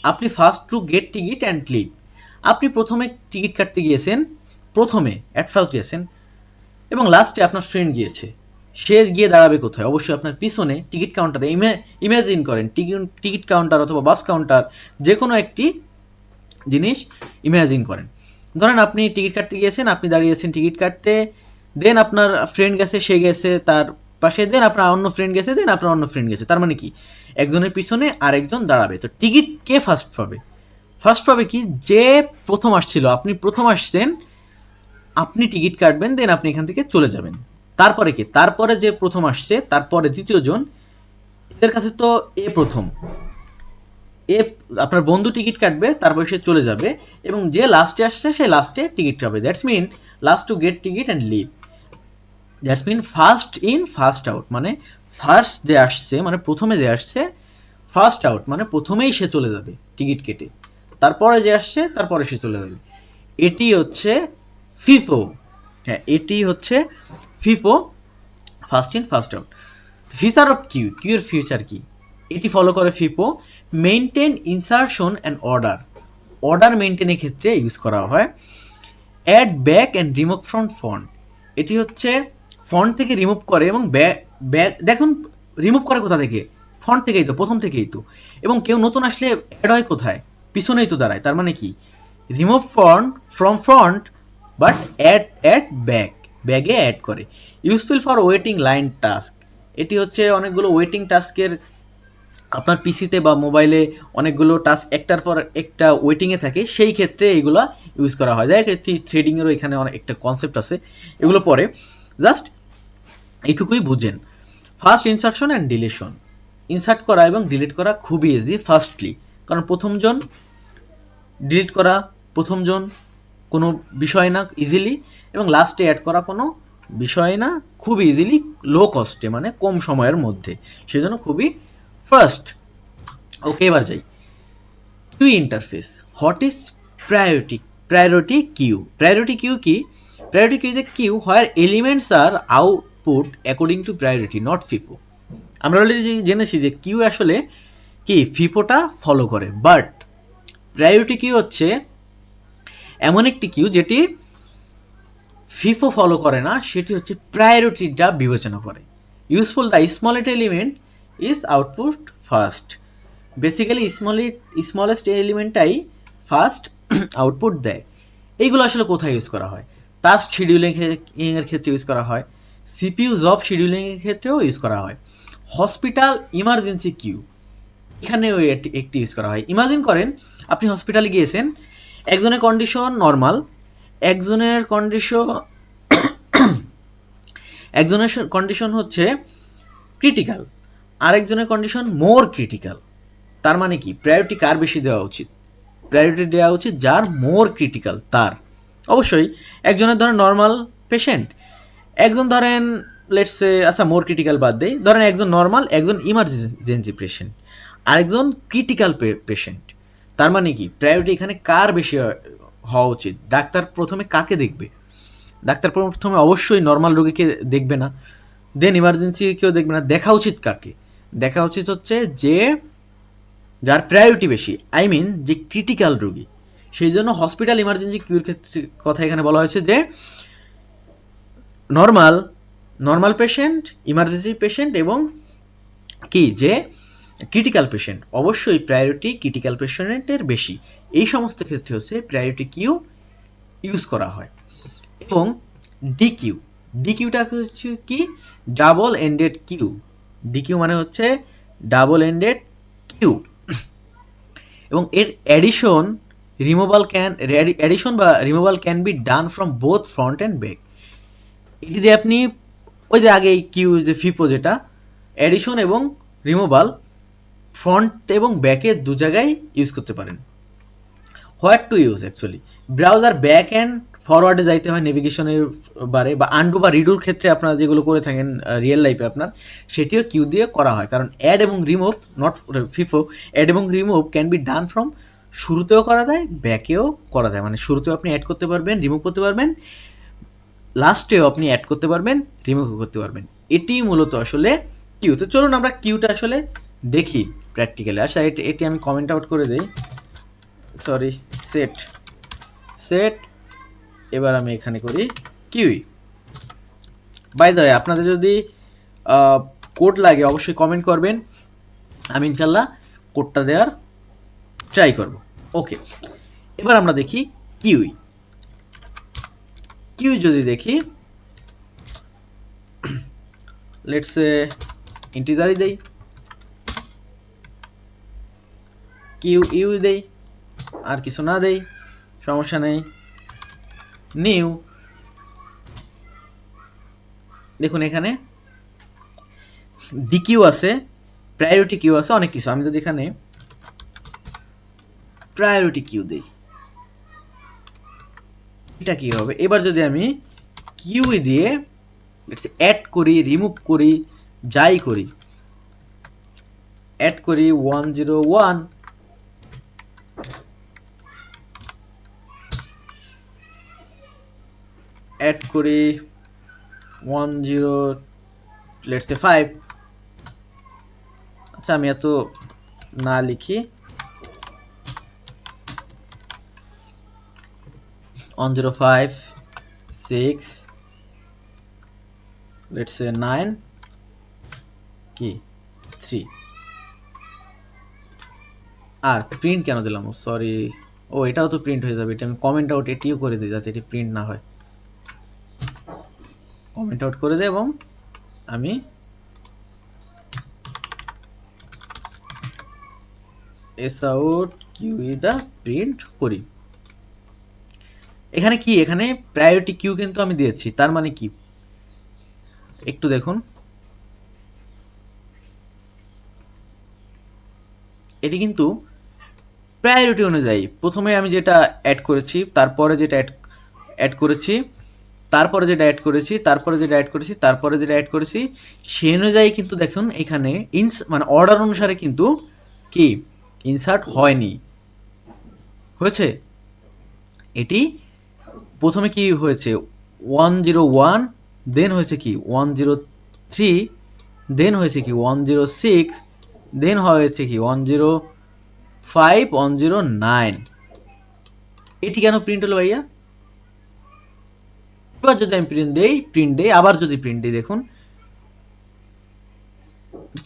আপনি first to get ticket and leave. আপনি প্রথমে টিকিট কাটতে গিয়েছেন, ফার্স্ট গিয়েছেন, এবং লাস্টে আপনার ফ্রেন্ড গিয়েছে। সে গিয়ে দাঁড়াবে কোথায়? অবশ্যই আপনার পিছনে টিকিট কাউন্টারে। ইমাজিন করেন টিকিট কাউন্টার অথবা বাস কাউন্টার, যে কোনো একটি জিনিস ইমাজিন করেন। ধরেন আপনি টিকিট কাটতে গিয়েছেন, আপনি দাঁড়িয়েছেন টিকিট কাটতে, দেন আপনার ফ্রেন্ড গেছে, সে গেছে তার পাশে, দেন আপনার অন্য ফ্রেন্ড গেছে, দেন আপনার অন্য ফ্রেন্ড গেছে। তার মানে কি, একজনের পিছনে আর একজন দাঁড়াবে। তো টিকিট কে ফার্স্ট পাবে? কি, যে প্রথম আসছিল। আপনি প্রথম আসছেন, আপনি টিকিট কাটবেন, দেন আপনি এখান থেকে চলে যাবেন। তারপরে কি, তারপরে যে প্রথম আসছে, তারপরে দ্বিতীয় জন, এদের কাছে তো প্রথম আপনার বন্ধু টিকিট কাটবে, তারপরে সে চলে যাবে, এবং যে লাস্টে আসছে সে লাস্টে টিকিট পাবে। That's mean last to get ticket and leave. That's mean first in first out, মানে ফার্স্ট যে আসছে মানে প্রথমে যে আসছে, ফার্স্ট আউট মানে প্রথমেই সে চলে যাবে টিকিট কেটে, তারপরে যে আসছে তারপরে সে চলে যাবে। এটি হচ্ছে ফিফো। হ্যাঁ, এটি হচ্ছে FIFO, first in first out. Feature of queue, queue এর ফিচার কি? এটি ফলো করে FIFO, maintain insertion and order, order মেনটেনের ক্ষেত্রে ইউজ করা হয়। Add back and remove from front, এটি হচ্ছে ফন্ট থেকে রিমুভ করে এবং ব্যাক দেখুন রিমুভ করে কোথা থেকে? ফন্ট থেকেই তো, প্রথম থেকেই তো। এবং কেউ নতুন আসলে অ্যাড হয় কোথায়? পিছনেই তো দাঁড়ায়। তার মানে কি? Remove front from front but add back, ব্যাগে অ্যাড করে। Useful for waiting line task, এটি হচ্ছে অনেকগুলো ওয়েটিং টাস্কের, আপনার পিসিতে বা মোবাইলে অনেকগুলো টাস্ক একটার পর একটা ওয়েটিংয়ে থাকে, সেই ক্ষেত্রে এইগুলো ইউজ করা হয়। যাই একটি থ্রেডিংয়েরও এখানে অনেক একটা কনসেপ্ট আছে, এগুলো পরে জাস্ট এইটুকুই বুঝেন। First insertion and deletion, insert করা এবং ডিলিট করা খুবই ইজি। ফার্স্টলি, কারণ প্রথমজন ডিলিট করা, প্রথমজন কোনো বিষয় না ইজিলি, এবং লাস্টে অ্যাড করা কোনো বিষয় না, খুব ইজিলি, লো কস্টে মানে কম সময়ের মধ্যে, সেজন্য খুবই ফার্স্ট। ওকে, এবার যাই queue interface. What is priority? Priority queue, priority queue কি? Priority queue is a queue where elements are output according to priority, not FIFO. আমরা অলরেডি জেনেছি যে কিউ আসলে কি ফিফোটা ফলো করে, বাট প্রায়োরিটি কিউ হচ্ছে এমন একটি কিউ যেটি ফিফো ফলো করে না, সেটি হচ্ছে প্রায়োরিটিটা বিবেচনা করে। Useful, the smallest element is output first, basically smallest এলিমেন্টটাই ফার্স্ট আউটপুট দেয়। এইগুলো আসলে কোথায় ইউজ করা হয়? টাস্ক শিডিউলিংয়ের ক্ষেত্রে ইউজ করা হয়, সিপিইউ জব শিডিউলিংয়ের ক্ষেত্রেও ইউজ করা হয়। হসপিটাল ইমার্জেন্সি কিউ, এখানেও একটি ইউজ করা হয়। ইমাজিন করেন আপনি হসপিটালে গিয়েছেন, একজনের কন্ডিশন নর্মাল, একজনের কন্ডিশন একজনের কন্ডিশন হচ্ছে ক্রিটিক্যাল, আরেকজনের কন্ডিশন মোর ক্রিটিক্যাল। তার মানে কি? প্রায়োরিটি কার বেশি দেওয়া উচিত? প্রায়োরিটি দেওয়া উচিত যার মোর ক্রিটিক্যাল তার। অবশ্যই একজনের ধরেন নর্মাল পেশেন্ট, একজন ধরেন লেটসে, আচ্ছা মোর ক্রিটিক্যাল বাদ দেই, ধরেন একজন নর্মাল, একজন ইমার্জেন্সি পেশেন্ট, আরেকজন ক্রিটিক্যাল পেশেন্ট। তার মানে কি? প্রায়োরিটি এখানে কার বেশি হওয়া উচিত? ডাক্তার প্রথমে কাকে দেখবে? ডাক্তার প্রথমে অবশ্যই নর্মাল রোগীকে দেখবে না, দেন ইমার্জেন্সি কেউ দেখবে না। দেখা উচিত কাকে? দেখা উচিত হচ্ছে যে যার প্রায়োরিটি বেশি, আই মিন যে ক্রিটিক্যাল রোগী। সেই জন্য হসপিটাল ইমার্জেন্সি কিউর ক্ষেত্রে কথা এখানে বলা হয়েছে যে নর্মাল পেশেন্ট, ইমার্জেন্সি পেশেন্ট এবং কি যে ক্রিটিক্যাল পেশেন্ট, অবশ্যই প্রায়োরিটি ক্রিটিক্যাল পেশেন্টের বেশি। এই সমস্ত ক্ষেত্রে হচ্ছে প্রায়োরিটি কিউ ইউজ করা হয়। এবং ডিকিউ, ডিকিউটা হচ্ছে কি? Double ended Q. ডিকিউ মানে হচ্ছে ডাবল এন্ডেড কিউ, এবং এর অ্যাডিশন বা removal can be done from both front and back. এটি দিয়ে আপনি ওই যে আগে কিউ যে ফিপো, যেটা অ্যাডিশন এবং রিমুভাল ফ্রন্ট এবং ব্যাকে দু জায়গায় ইউজ করতে পারেন। What to use actually, browser back and ফরওয়ার্ডে যাইতে হয় নেভিগেশনের বারে, বা আন্ডু বা রিডুর ক্ষেত্রে আপনারা যেগুলো করে থাকেন রিয়েল লাইফে আপনার, সেটিও কিউ দিয়ে করা হয়। কারণ অ্যাড এবং রিমুভ, নট ফিফো, অ্যাড এবং remove can be done from, শুরুতেও করা যায় ব্যাকেও করা যায়, মানে শুরুতেও আপনি অ্যাড করতে পারবেন, রিমুভ করতে পারবেন, লাস্টেও আপনি অ্যাড করতে পারবেন, রিমুভ করতে পারবেন। এটি মূলত আসলে কিউ। তো চলুন আমরা কিউটা আসলে দেখি প্র্যাকটিক্যালি। আচ্ছা, এটি আমি কমেন্ট আউট করে দিই, সরি, সেট। এবার আমি এখানে করি কিউই। বাই দ্য ওয়ে, আপনাদের যদি কোড লাগে অবশ্যই কমেন্ট করবেন, আমি ইনশাল্লাহ কোডটা দেওয়ার ট্রাই করব। ওকে, এবার আমরা দেখি কিউই। যদি দেখি, লেটস ইন্টিজারই দেই, কিউ দেই, আর কিছু না দেই, সমস্যা নেই। নিউ, দেখুন এখানে ডিকিউ আছে, প্রায়োরিটি কিউ আছে, অনেক কিছু। আমি যদি এখানে প্রায়োরিটি কিউ দেই, এটা কি হবে? এবার যদি আমি কিউ দিয়ে লেটস অ্যাড করি, রিমুভ করি, যাই করি, অ্যাড করি 101, অ্যাড করি 10, লেটস সে 5। আচ্ছা আমি এত না লিখি, 105, 6, লেটস সে 9 কি 3। আর প্রিন্ট কেন দিলাম, সরি, ও এটাও তো প্রিন্ট হয়ে যাবে, এটা আমি কমেন্ট আউট এটিও করে দিই যাতে এটি প্রিন্ট না হয়। কমেন্ট আউট করে দিই এবং আমি এস আউট কিউইটা প্রিন্ট করি। এখানে কি, এখানে প্রায়োরিটি কিউ কিন্তু আমি দিয়েছি, তার মানে কি একটু দেখুন, এটি কিন্তু প্রায়োরিটি অনুযায়ী প্রথমে আমি যেটা অ্যাড করেছি, তারপরে যেটা অ্যাড করেছি, তারপরে যেটা অ্যাড করেছি, তারপরে যেটা অ্যাড করেছি, তারপরে যেটা অ্যাড করেছি, সেই অনুযায়ী কিন্তু দেখুন এখানে মানে অর্ডার অনুসারে কিন্তু কি ইনসার্ট হয়নি, হয়েছে। এটি প্রথমে কি হয়েছে 101, দেন হয়েছে কি 103, দেন হয়েছে কি 106, দেন হয়েছে কি 105, 109। এটি কেন প্রিন্ট হলো ভাইয়া? এবার যদি আমি প্রিন্ট দেই, আবার যদি প্রিন্ট দিই, দেখুন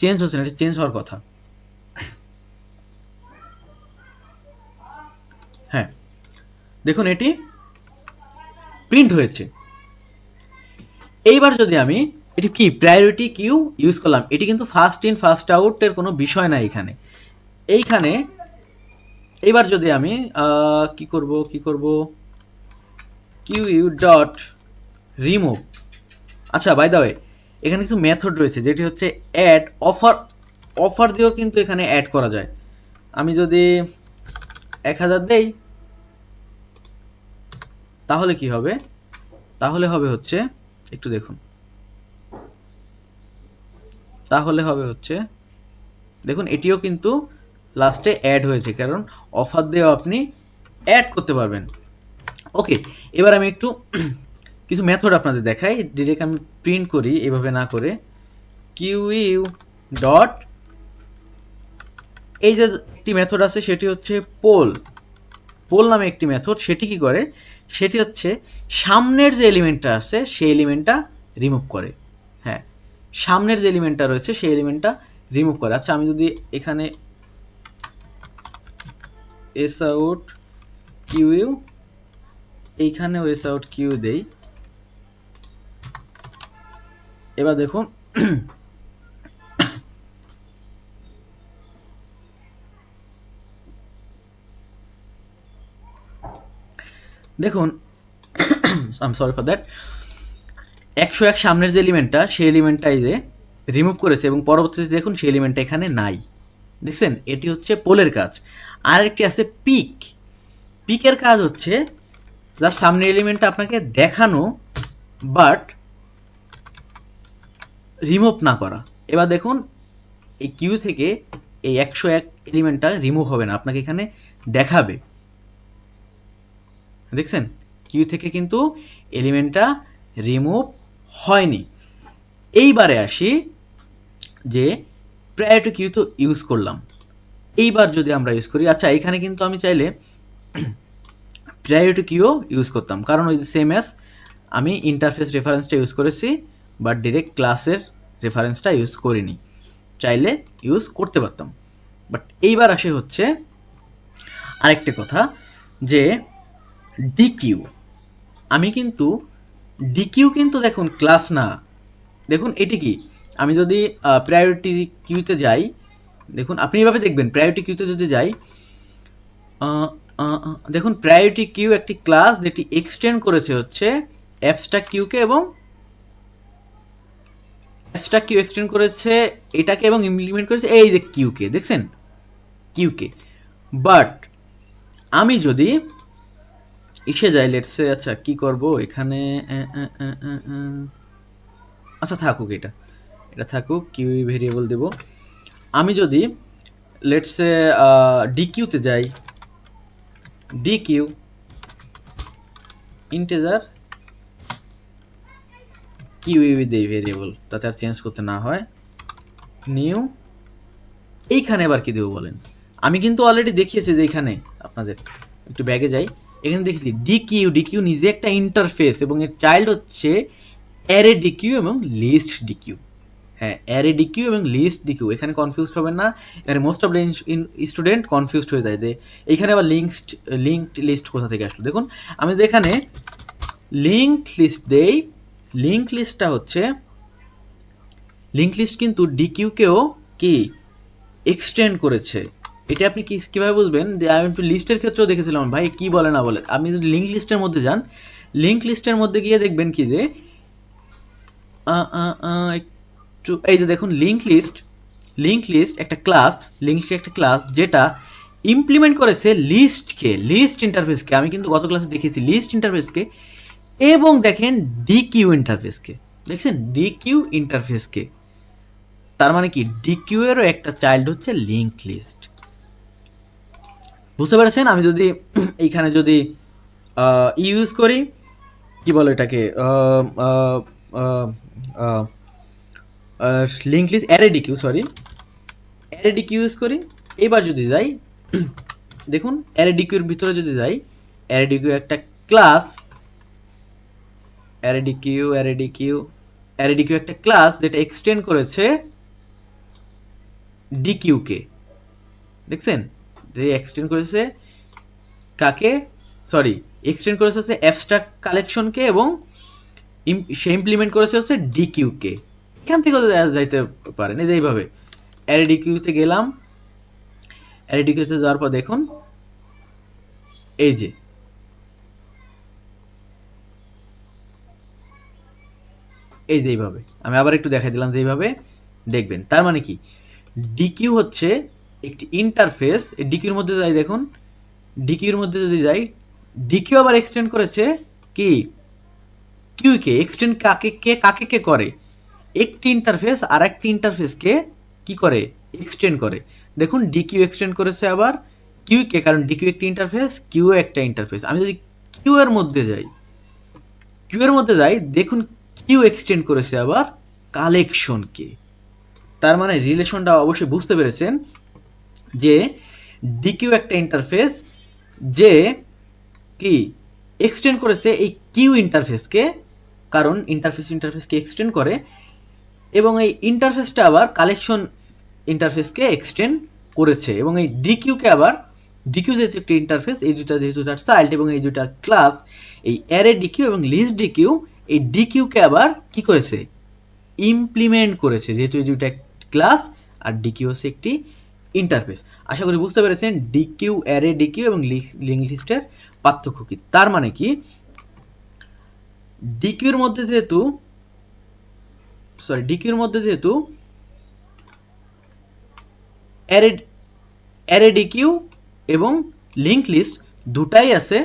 চেঞ্জ হচ্ছে না, এটা চেঞ্জ হওয়ার কথা। হ্যাঁ দেখুন এটি প্রিন্ট হয়েছে। এইবার যদি আমি এটি কি প্রায়োরিটি কিউ ইউজ করলাম, এটি কিন্তু ফার্স্ট ইন ফার্স্ট আউটের কোনো বিষয় না এখানে। এইখানে এবার যদি আমি কি করব কিউ ইউ ডট রিমুভ। আচ্ছা বাই দ্য ওয়ে এখানে কিছু মেথড রয়েছে, যেটি হচ্ছে অ্যাড অফার দিয়েও কিন্তু এখানে অ্যাড করা যায়। আমি যদি 1000 দেই তাহলে কি হবে, তাহলে হবে হচ্ছে একটু দেখুন, তাহলে হবে হচ্ছে দেখুন এটিও কিন্তু লাস্টে অ্যাড হয়েছে, কারণ অফার দিয়েও আপনি অ্যাড করতে পারবেন। ওকে, এবার আমি একটু কিছু মেথড আপনাদের দেখাই, ডিরেক্ট আমি প্রিন্ট করি এভাবে না করে, কিউ ইউ ডট, এই যে একটি মেথড আছে সেটি হচ্ছে পোল নামে একটি মেথড। সেটি কি করে, সেটি হচ্ছে সামনের যে এলিমেন্টটা আছে সেই এলিমেন্টটা রিমুভ করে। হ্যাঁ, সামনের যে এলিমেন্টটা রয়েছে সেই এলিমেন্টটা রিমুভ করে। আচ্ছা আমি যদি এখানে এস আউট কিউ ইউ, এইখানেও এস আউট কিউ দেই, এবার দেখুন দেখুন I am sorry for that, 101 সামনের যে এলিমেন্টটা সেই এলিমেন্টটাই যে রিমুভ করেছে এবং পরবর্তীতে দেখুন সেই এলিমেন্টটা এখানে নাই, দেখছেন। এটি হচ্ছে পোলের কাজ। আর একটি আছে পিকের কাজ হচ্ছে যার সামনের এলিমেন্টটা আপনাকে দেখানো বাট রিমুভ না করা। এবার দেখুন এই কিউ থেকে এই 101 এলিমেন্টটা রিমুভ হবে না, আপনাকে এখানে দেখাবে, দেখছেন কিউ থেকে কিন্তু এলিমেন্টটা রিমুভ হয়নি। এইবারে আসি যে প্রায়োরিটি কিউ তো ইউজ করলাম, এইবার যদি আমরা ইউজ করি, আচ্ছা এখানে কিন্তু আমি চাইলে প্রায়োরিটি কিউ ইউজ করতাম, কারণ ওই যে সেম অ্যাজ আমি ইন্টারফেস রেফারেন্সটা ইউজ করেছি বাট ডিরেক্ট ক্লাসের রেফারেন্সটা ইউজ করিনি, চাইলে ইউজ করতে পারতাম। বাট এইবার আসে হচ্ছে আরেকটা কথা, যে ডিকিউ, আমি কিন্তু ডিকিউ কিন্তু দেখুন ক্লাস না, দেখুন এটি কি, আমি যদি প্রায়োরিটি কিউতে যাই, দেখুন আপনি এভাবে দেখবেন প্রায়োরিটি কিউতে যদি যাই, দেখুন প্রায়োরিটি কিউ একটি ক্লাস যেটি এক্সটেন্ড করেছে হচ্ছে অ্যাবস্ট্রাক্ট কিউকে, এবং অ্যাবস্ট্রাক্ট কিউ এক্সটেন্ড করেছে এটাকে এবং ইমপ্লিমেন্ট করেছে এই যে কিউকে, দেখছেন কিউকে। বাট আমি যদি এসে যাই লেটসে, আচ্ছা কি করব এখানে, আচ্ছা থাকুক, এটা থাকুক, কিউ ভেরিয়েবল দেব। আমি যদি লেটসে ডিকিউতে যাই, ডিকিউ ইন্টিজার কিউ দেই ভেরিয়েবল, তাতে আর চেঞ্জ করতে না হয়। নিউ, এইখানে এবার কি দেবো বলেন? আমি কিন্তু অলরেডি দেখিয়েছি যে এইখানে আপনাদের একটু ব্যাগে যাই, এখানে দেখেছি ডিকিউ নিজে একটা ইন্টারফেস এবং এর চাইল্ড হচ্ছে অ্যারে ডিকিউ এবং লিস্ট ডিকিউ। হ্যাঁ, অ্যারে ডিকিউ এবং লিস্ট ডিকিউ, এখানে কনফিউজড হবেন না। এখানে most of the student confused হয়ে যায় যে এইখানে আবার লিঙ্কড লিস্ট কোথা থেকে আসলো। দেখুন আমি যে এখানে লিঙ্কড লিস্ট দেই, লিঙ্ক লিস্টটা হচ্ছে, লিঙ্ক লিস্ট কিন্তু ডিকিউকেও কি এক্সটেন্ড করেছে। এটা আপনি কীভাবে বুঝবেন? যে আমি একটু লিস্টের ক্ষেত্রেও দেখেছিলাম, ভাই কি বলে না বলে। আপনি যদি লিঙ্ক লিস্টের মধ্যে যান, লিঙ্ক লিস্টের মধ্যে গিয়ে দেখবেন কি যে একটু এই যে দেখুন লিঙ্ক লিস্ট একটা ক্লাস, লিঙ্ক লিস্ট একটা ক্লাস যেটা ইমপ্লিমেন্ট করেছে লিস্ট ইন্টারফেসকে। আমি কিন্তু গত ক্লাসে দেখিয়েছি লিস্ট ইন্টারফেসকে, এবং দেখেন ডিকিউ ইন্টারফেসকে, দেখছেন ডিকিউ ইন্টারফেসকে। তার মানে কি ডিকিউ এরও একটা চাইল্ড হচ্ছে লিঙ্ক লিস্ট। বুঝতে পেরেছেন? আমি যদি এইখানে যদি ইউজ করি, কি বলো এটাকে, link list array deque use করি। এবার যদি যাই, দেখুন অ্যারে ডিকিউর ভিতরে যদি যাই, অ্যারে ডিকিউ একটা ক্লাস, অ্যারে ডিকিউ একটা ক্লাস যেটা এক্সটেন্ড করেছে ডিকিউকে। দেখছেন যে এক্সটেন্ড করেছে কাকে, এক্সটেন্ড করেছে হচ্ছে অ্যাবস্ট্রাক্ট কালেকশনকে, এবং সে ইমপ্লিমেন্ট করেছে হচ্ছে ডিকিউকে। এখান থেকে যাইতে পারেন এই যে এইভাবে অ্যারে ডিকিউতে গেলাম, অ্যারে ডিকিউতে যাওয়ার পর দেখুন এই যে এইভাবে আমি আবার একটু দেখাই দিলাম যে এইভাবে দেখবেন। তার মানে কি ডিকিউ হচ্ছে একটি ইন্টারফেস। ডিকিউর মধ্যে যাই, দেখুন ডিকিউর মধ্যে যদি যাই, ডিকিউ আবার এক্সটেন্ড করেছে কি কিউকে। এক্সটেন্ড কাকে করে? একটি ইন্টারফেস আর একটি ইন্টারফেসকে কি করে? এক্সটেন্ড করে। দেখুন ডিকিউ এক্সটেন্ড করেছে আবার কিউকে, কারণ ডিকিউ একটি ইন্টারফেস, কিউ একটা ইন্টারফেস। আমি যদি কিউ এর মধ্যে যাই, দেখুন কিউ এক্সটেন্ড করেছে আবার কালেকশনকে। তার মানে রিলেশনটা অবশ্যই বুঝতে পেরেছেন যে ডিকিউ একটা ইন্টারফেস যে কি এক্সটেন্ড করেছে এই কিউ ইন্টারফেসকে, কারণ ইন্টারফেসকে এক্সটেন্ড করে, এবং এই ইন্টারফেসটা আবার কালেকশন ইন্টারফেসকে এক্সটেন্ড করেছে, এবং এই ডিকিউকে আবার, ডিকিউ যেহেতু একটি ইন্টারফেস, এই দুটা যেহেতু তার চাইল্ড এবং এই দুটা ক্লাস, এই অ্যারে ডিকিউ এবং লিস্ট ডিকিউ, এই ডিকিউকে আবার কি করেছে? ইমপ্লিমেন্ট করেছে, যেহেতু এই দুইটা ক্লাস আর ডিকিউ হচ্ছে একটি ইন্টারফেস। আশা করি বুঝতে পেরেছেন ডিকিউ, অ্যারে ডিকিউ এবং লিঙ্ক লিস্টের পার্থক্য কি। তার মানে কি ডিকিউর মধ্যে যেহেতু অ্যারে ডিকিউ এবং লিঙ্ক লিস্ট দুটাই আছে,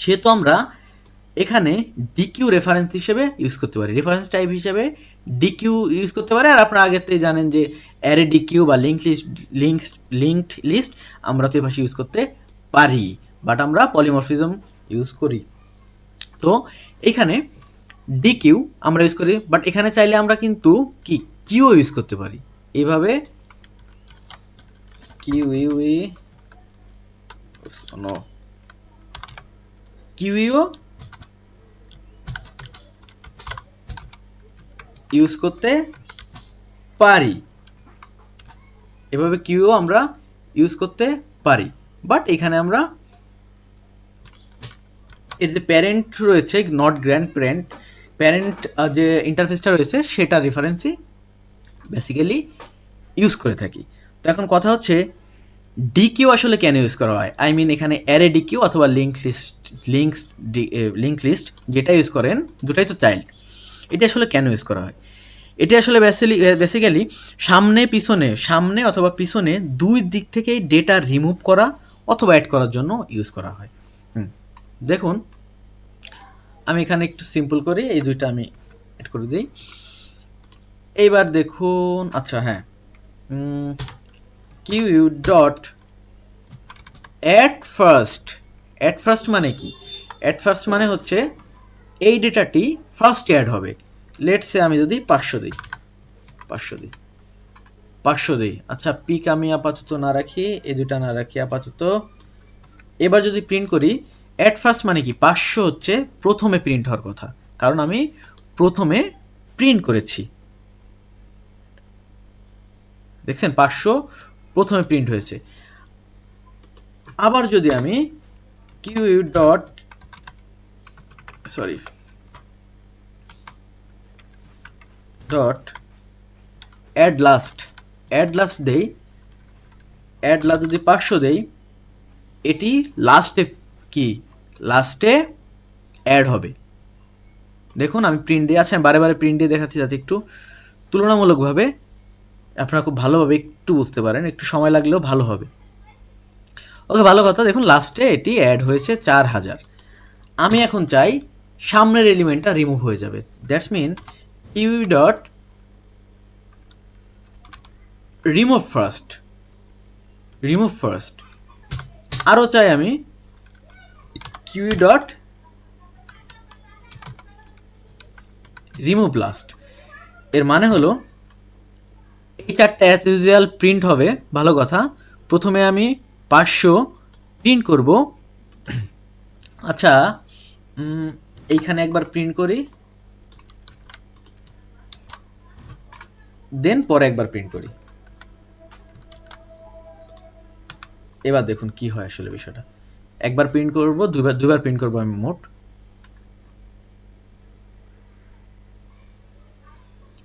সেহেতু আমরা এখানে ডিকিউ রেফারেন্স হিসেবে ইউজ করতে পারি, রেফারেন্স টাইপ হিসেবে ডিকিউ ইউজ করতে পারি। আর আপনারা আগের থেকে জানেন যে অ্যারে ডিকিউ বা লিঙ্কড লিস্ট আমরা তো এভাবে ইউজ করতে পারি, বাট আমরা পলিমরফিজম ইউজ করি। তো এখানে ডিকিউ আমরা ইউজ করি, বাট এখানে চাইলে আমরা কিন্তু কি কিউ ইউজ করতে পারি। এইভাবে কিউ ইউজ করতে পারি, এভাবে কিউ আমরা ইউজ করতে পারি। বাট এখানে আমরা এর যে প্যারেন্ট রয়েছে, নট গ্র্যান্ড প্যারেন্ট যে ইন্টারফেসটা রয়েছে সেটা রেফারেন্সই বেসিক্যালি ইউজ করে থাকি। তো এখন কথা হচ্ছে ডিকিউ আসলে কেন ইউজ করা হয়? আই মিন এখানে অ্যারে ডিকিউ অথবা লিঙ্ক লিস্ট যেটা ইউজ করেন, দুটাই তো চাইল্ড, এটা আসলে কেন ইউজ করা হয়? এটা আসলে বেসিক্যালি সামনে অথবা পিছনে দুই দিক থেকেই ডেটা রিমুভ করা অথবা অ্যাড করার জন্য ইউজ করা হয়। দেখুন আমি এখানে একটু সিম্পল করি, এই দুইটা আমি অ্যাড করে দিই। এইবার দেখুন, আচ্ছা হ্যাঁ, কিউ ডট অ্যাট ফার্স্ট মানে কি? অ্যাট ফার্স্ট মানে হচ্ছে এই ডেটাটি ফার্স্ট অ্যাড হবে। লেটসে আমি যদি 500 দিই, 500 দিই, আচ্ছা পিক আমি আপাতত না রাখি, এই দুটা না রাখি আপাতত। এবার যদি প্রিন্ট করি, অ্যাট ফার্স্ট মানে কি? 500 হচ্ছে প্রথমে প্রিন্ট হওয়ার কথা, কারণ আমি প্রথমে প্রিন্ট করেছি। দেখছেন 500 প্রথমে প্রিন্ট হয়েছে। আবার যদি আমি queue dot sorry dot add last দেই, অ্যাড লাস্ট যদি 500 দেই, এটি লাস্টে কি লাস্টে অ্যাড হবে। দেখুন আমি প্রিন্ট দিয়ে, আমি বারে বারে প্রিন্ট দিয়ে দেখাচ্ছি যাতে একটু তুলনামূলকভাবে আপনারা খুব ভালোভাবে একটু বুঝতে পারেন, একটু সময় লাগলেও ভালো হবে। ওকে, ভালো কথা। দেখুন লাস্টে এটি অ্যাড হয়েছে 4000। আমি এখন চাই সামনের এলিমেন্টটা রিমুভ হয়ে যাবে, that's mean you dot remove first. আরও চাই আমি কিউ ডট রিমুভ লাস্ট। এর মানে হলো এই চারটা অ্যাজ ইউজুয়াল প্রিন্ট হবে, ভালো কথা। প্রথমে আমি 500 প্রিন্ট করব। আচ্ছা এইখানে একবার প্রিন্ট করি, দেন পরে একবার প্রিন্ট করি। এবার দেখুন কি হয় আসলে বিষয়টা। একবার প্রিন্ট করব, দুবার প্রিন্ট করব আমি মোট।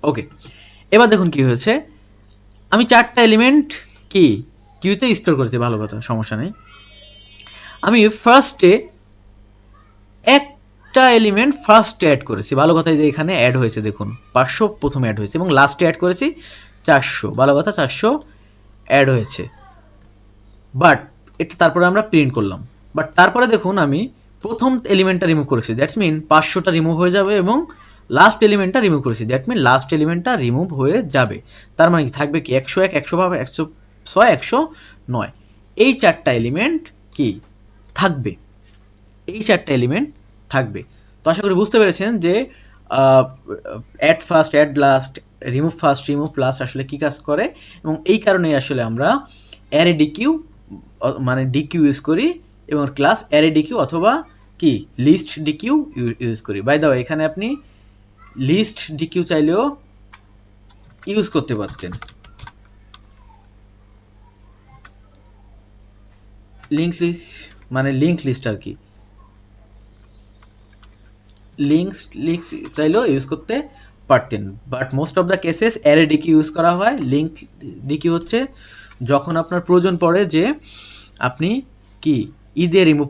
ওকে, এবার দেখুন কি হয়েছে। আমি চারটা এলিমেন্ট কি কিউতে স্টোর করেছি, ভালো কথা, সমস্যা নেই। আমি ফার্স্টে একটা এলিমেন্ট ফার্স্টে অ্যাড করেছি, ভালো কথা। যে এখানে অ্যাড হয়েছে দেখুন 500 প্রথমে অ্যাড হয়েছে, এবং লাস্টে অ্যাড করেছি 400, ভালো কথা, 400 অ্যাড হয়েছে। বাট এটা তারপরে আমরা প্রিন্ট করলাম। বাট তারপরে দেখুন আমি প্রথম এলিমেন্টটা রিমুভ করেছি, দ্যাটস মিন 500টা রিমুভ হয়ে যাবে, এবং লাস্ট এলিমেন্টটা রিমুভ করেছি, দ্যাট মিন লাস্ট এলিমেন্টটা রিমুভ হয়ে যাবে। তার মানে কি থাকবে? কি 101, 105, 106, 109। এই চারটা এলিমেন্ট কি থাকবে, এই চারটা এলিমেন্ট থাকবে। তো আশা করি বুঝতে পেরেছেন যে add first, add last, remove first, remove last আসলে কী কাজ করে, এবং এই কারণেই আসলে আমরা অ্যারে ডিকিউ মানে ডিকিউ ইউজ করি, এবং ক্লাস অ্যারে ডিকিউ অথবা কি লিস্ট ডিকিউ ইউজ করি। বাই দ্য ওয়ে, এখানে আপনি লিস্ট ডিকিউ চাইলেও ইউজ করতে পারতেন। লিঙ্ক লিস্ট মানে লিঙ্ক লিস্ট আর কি, লিঙ্ক চাইলেও ইউজ করতে পারতেন। But most of the cases array deque use করা হয়। লিঙ্ক ডিকিউ হচ্ছে যখন আপনার প্রয়োজন পড়ে যে আপনি কি দিয়ে রিমুভ,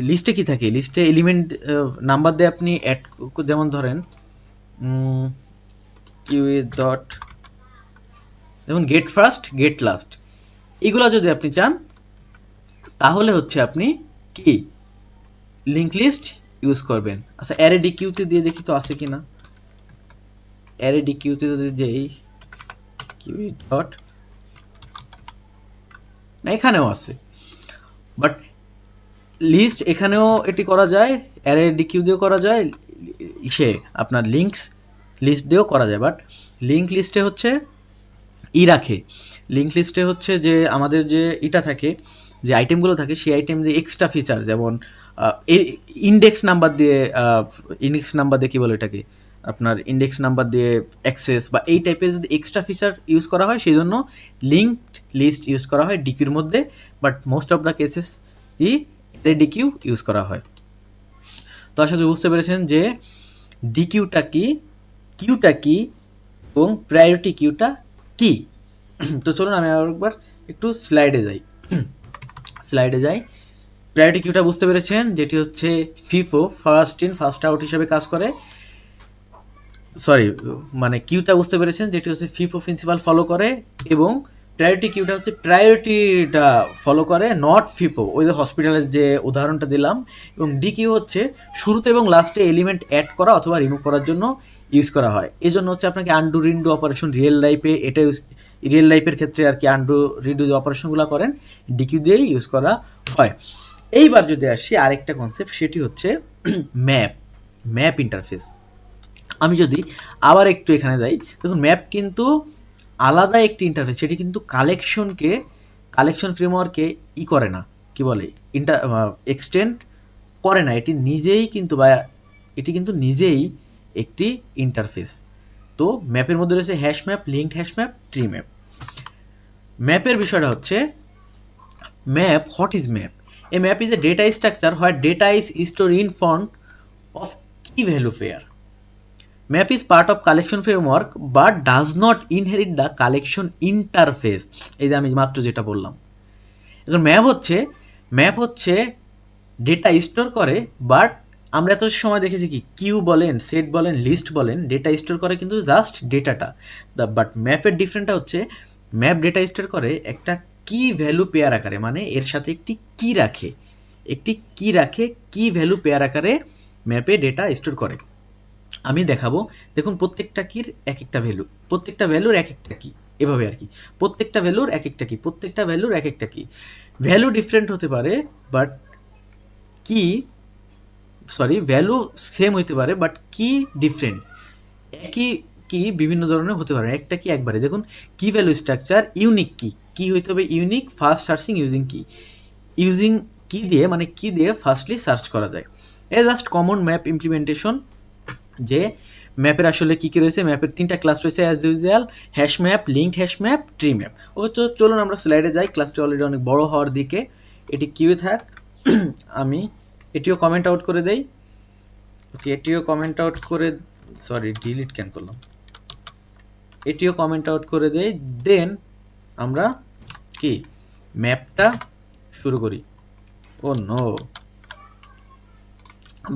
লিস্টে কি থাকে, লিস্টে এলিমেন্ট নাম্বার দিয়ে আপনি অ্যাড, যেমন ধরেন কিউ ডট, যেমন গেট ফার্স্ট, গেট লাস্ট, এগুলো যদি আপনি চান তাহলে হচ্ছে আপনি কি লিঙ্ক লিস্ট ইউজ করবেন। আচ্ছা অ্যারে ডিকিউতে দিয়ে দেখি তো আছে কি না। অ্যারে ডিকিউতে যদি যেই কিউ ডট, না এখানেও আছে, বাট লিস্ট এখানেও এটি করা যায়, অ্যারে ডিকিউ দিয়েও করা যায়, সে আপনার লিঙ্কস লিস্ট দিয়েও করা যায়। বাট লিঙ্ক লিস্টে হচ্ছে রাখে, লিঙ্ক লিস্টে হচ্ছে যে আমাদের যে এটা থাকে, যে আইটেমগুলো থাকে, সেই আইটেম দিয়ে এক্সট্রা ফিচার, যেমন ইন্ডেক্স নাম্বার দিয়ে কী বলে এটাকে, আপনার ইন্ডেক্স নাম্বার দিয়ে অ্যাক্সেস বা এই টাইপের যদি এক্সট্রা ফিচার ইউজ করা হয়, সেই জন্য লিঙ্কড লিস্ট ইউজ করা হয় ডিকিউর মধ্যে। But most of the cases DQ use করা হয়। তো আশা করি বুঝতে পেরেছেন যে ডিকিউটা কি, কিউটা কি, এবং প্রায়োরিটি কিউটা কি। তো চলুন আমি আরেকবার একটু স্লাইডে যাই। প্রায়োরিটি কিউটা বুঝতে পেরেছেন, যেটি হচ্ছে FIFO, first in first out হিসাবে কাজ করে। মানে কিউটা বুঝতে পেরেছেন, যেটি হচ্ছে ফিফো প্রিন্সিপাল ফলো করে, এবং প্রায়োরিটি কিউটা হচ্ছে প্রায়োরিটিটা ফলো করে, নট ফিপো, ওই যে হসপিটালের যে উদাহরণটা দিলাম। এবং ডি কিউ হচ্ছে শুরুতে এবং লাস্টে এলিমেন্ট অ্যাড করা অথবা রিমুভ করার জন্য ইউজ করা হয়। এই জন্য হচ্ছে আপনাকে আন্ডু রিন্ডু অপারেশন রিয়েল লাইফে, এটা রিয়েল লাইফের ক্ষেত্রে আর কি আন্ডু রিন্ডু যে অপারেশনগুলো করেন ডিকিউ দিয়েই ইউজ করা হয়। এইবার যদি আসি আরেকটা কনসেপ্ট, সেটি হচ্ছে ম্যাপ, ম্যাপ ইন্টারফেস। আমি যদি আবার একটু এখানে যাই, দেখুন ম্যাপ কিন্তু আলাদা একটি ইন্টারফেস, সেটি কিন্তু কালেকশন ফ্রেমওয়ার্কে করে না, কি বলে এক্সটেন্ড করে না, এটি নিজেই কিন্তু এটি কিন্তু নিজেই একটি ইন্টারফেস। তো ম্যাপের মধ্যে রয়েছে hash map, linked hash map, tree map. ম্যাপের বিষয়টা হচ্ছে map, what is map? A map is a data structure where data is store in form of key value pair. Map is part of collection framework but does not inherit the collection interface. এই যে আমি মাত্র যেটা বললাম, এখন ম্যাপ হচ্ছে ডেটা স্টোর করে, বাট আমরা এত সময় দেখেছি কি কিউ বলেন, সেট বলেন, লিস্ট বলেন, ডেটা স্টোর করে কিন্তু জাস্ট ডেটাটা। বাট ম্যাপের ডিফারেন্টটা হচ্ছে ম্যাপ ডেটা স্টোর করে একটা কি ভ্যালু পেয়ার আকারে, মানে এর সাথে একটি কি রাখে, কি ভ্যালু পেয়ার আকারে ম্যাপে ডেটা স্টোর করে। আমি দেখাবো, দেখুন প্রত্যেকটা কির এক একটা ভ্যালু, প্রত্যেকটা ভ্যালুর এক একটা কি, এভাবে আর কি, প্রত্যেকটা ভ্যালুর এক একটা কি, প্রত্যেকটা ভ্যালুর এক একটা কি। ভ্যালু ডিফারেন্ট হতে পারে বাট ভ্যালু সেম হইতে পারে বাট কি ডিফারেন্ট। একই কি বিভিন্ন ধরনের হতে পারে, একটা কি একবারে। দেখুন কি ভ্যালু স্ট্রাকচার, ইউনিক কি হইতে হবে, ইউনিক ফার্স্ট সার্চিং ইউজিং কি দিয়ে, মানে কি দিয়ে ফার্স্টলি সার্চ করা যায়। এ জাস্ট কমন ম্যাপ ইমপ্লিমেন্টেশন, যে ম্যাপের আসলে কী কী রয়েছে। ম্যাপের তিনটা ক্লাস রয়েছে as usual, hash map, linked hash map, tree map. ও তো চলুন আমরা স্লাইডে যাই, ক্লাসটি অলরেডি অনেক বড় হওয়ার দিকে। এটি কিউয়ে থাক, আমি এটিও কমেন্ট আউট করে দেই। ওকে, এটিও কমেন্ট আউট করে, সরি ডিলিট ক্যান করলাম, এটিও কমেন্ট আউট করে দেই। দেন আমরা কি ম্যাপটা শুরু করি। ও নো,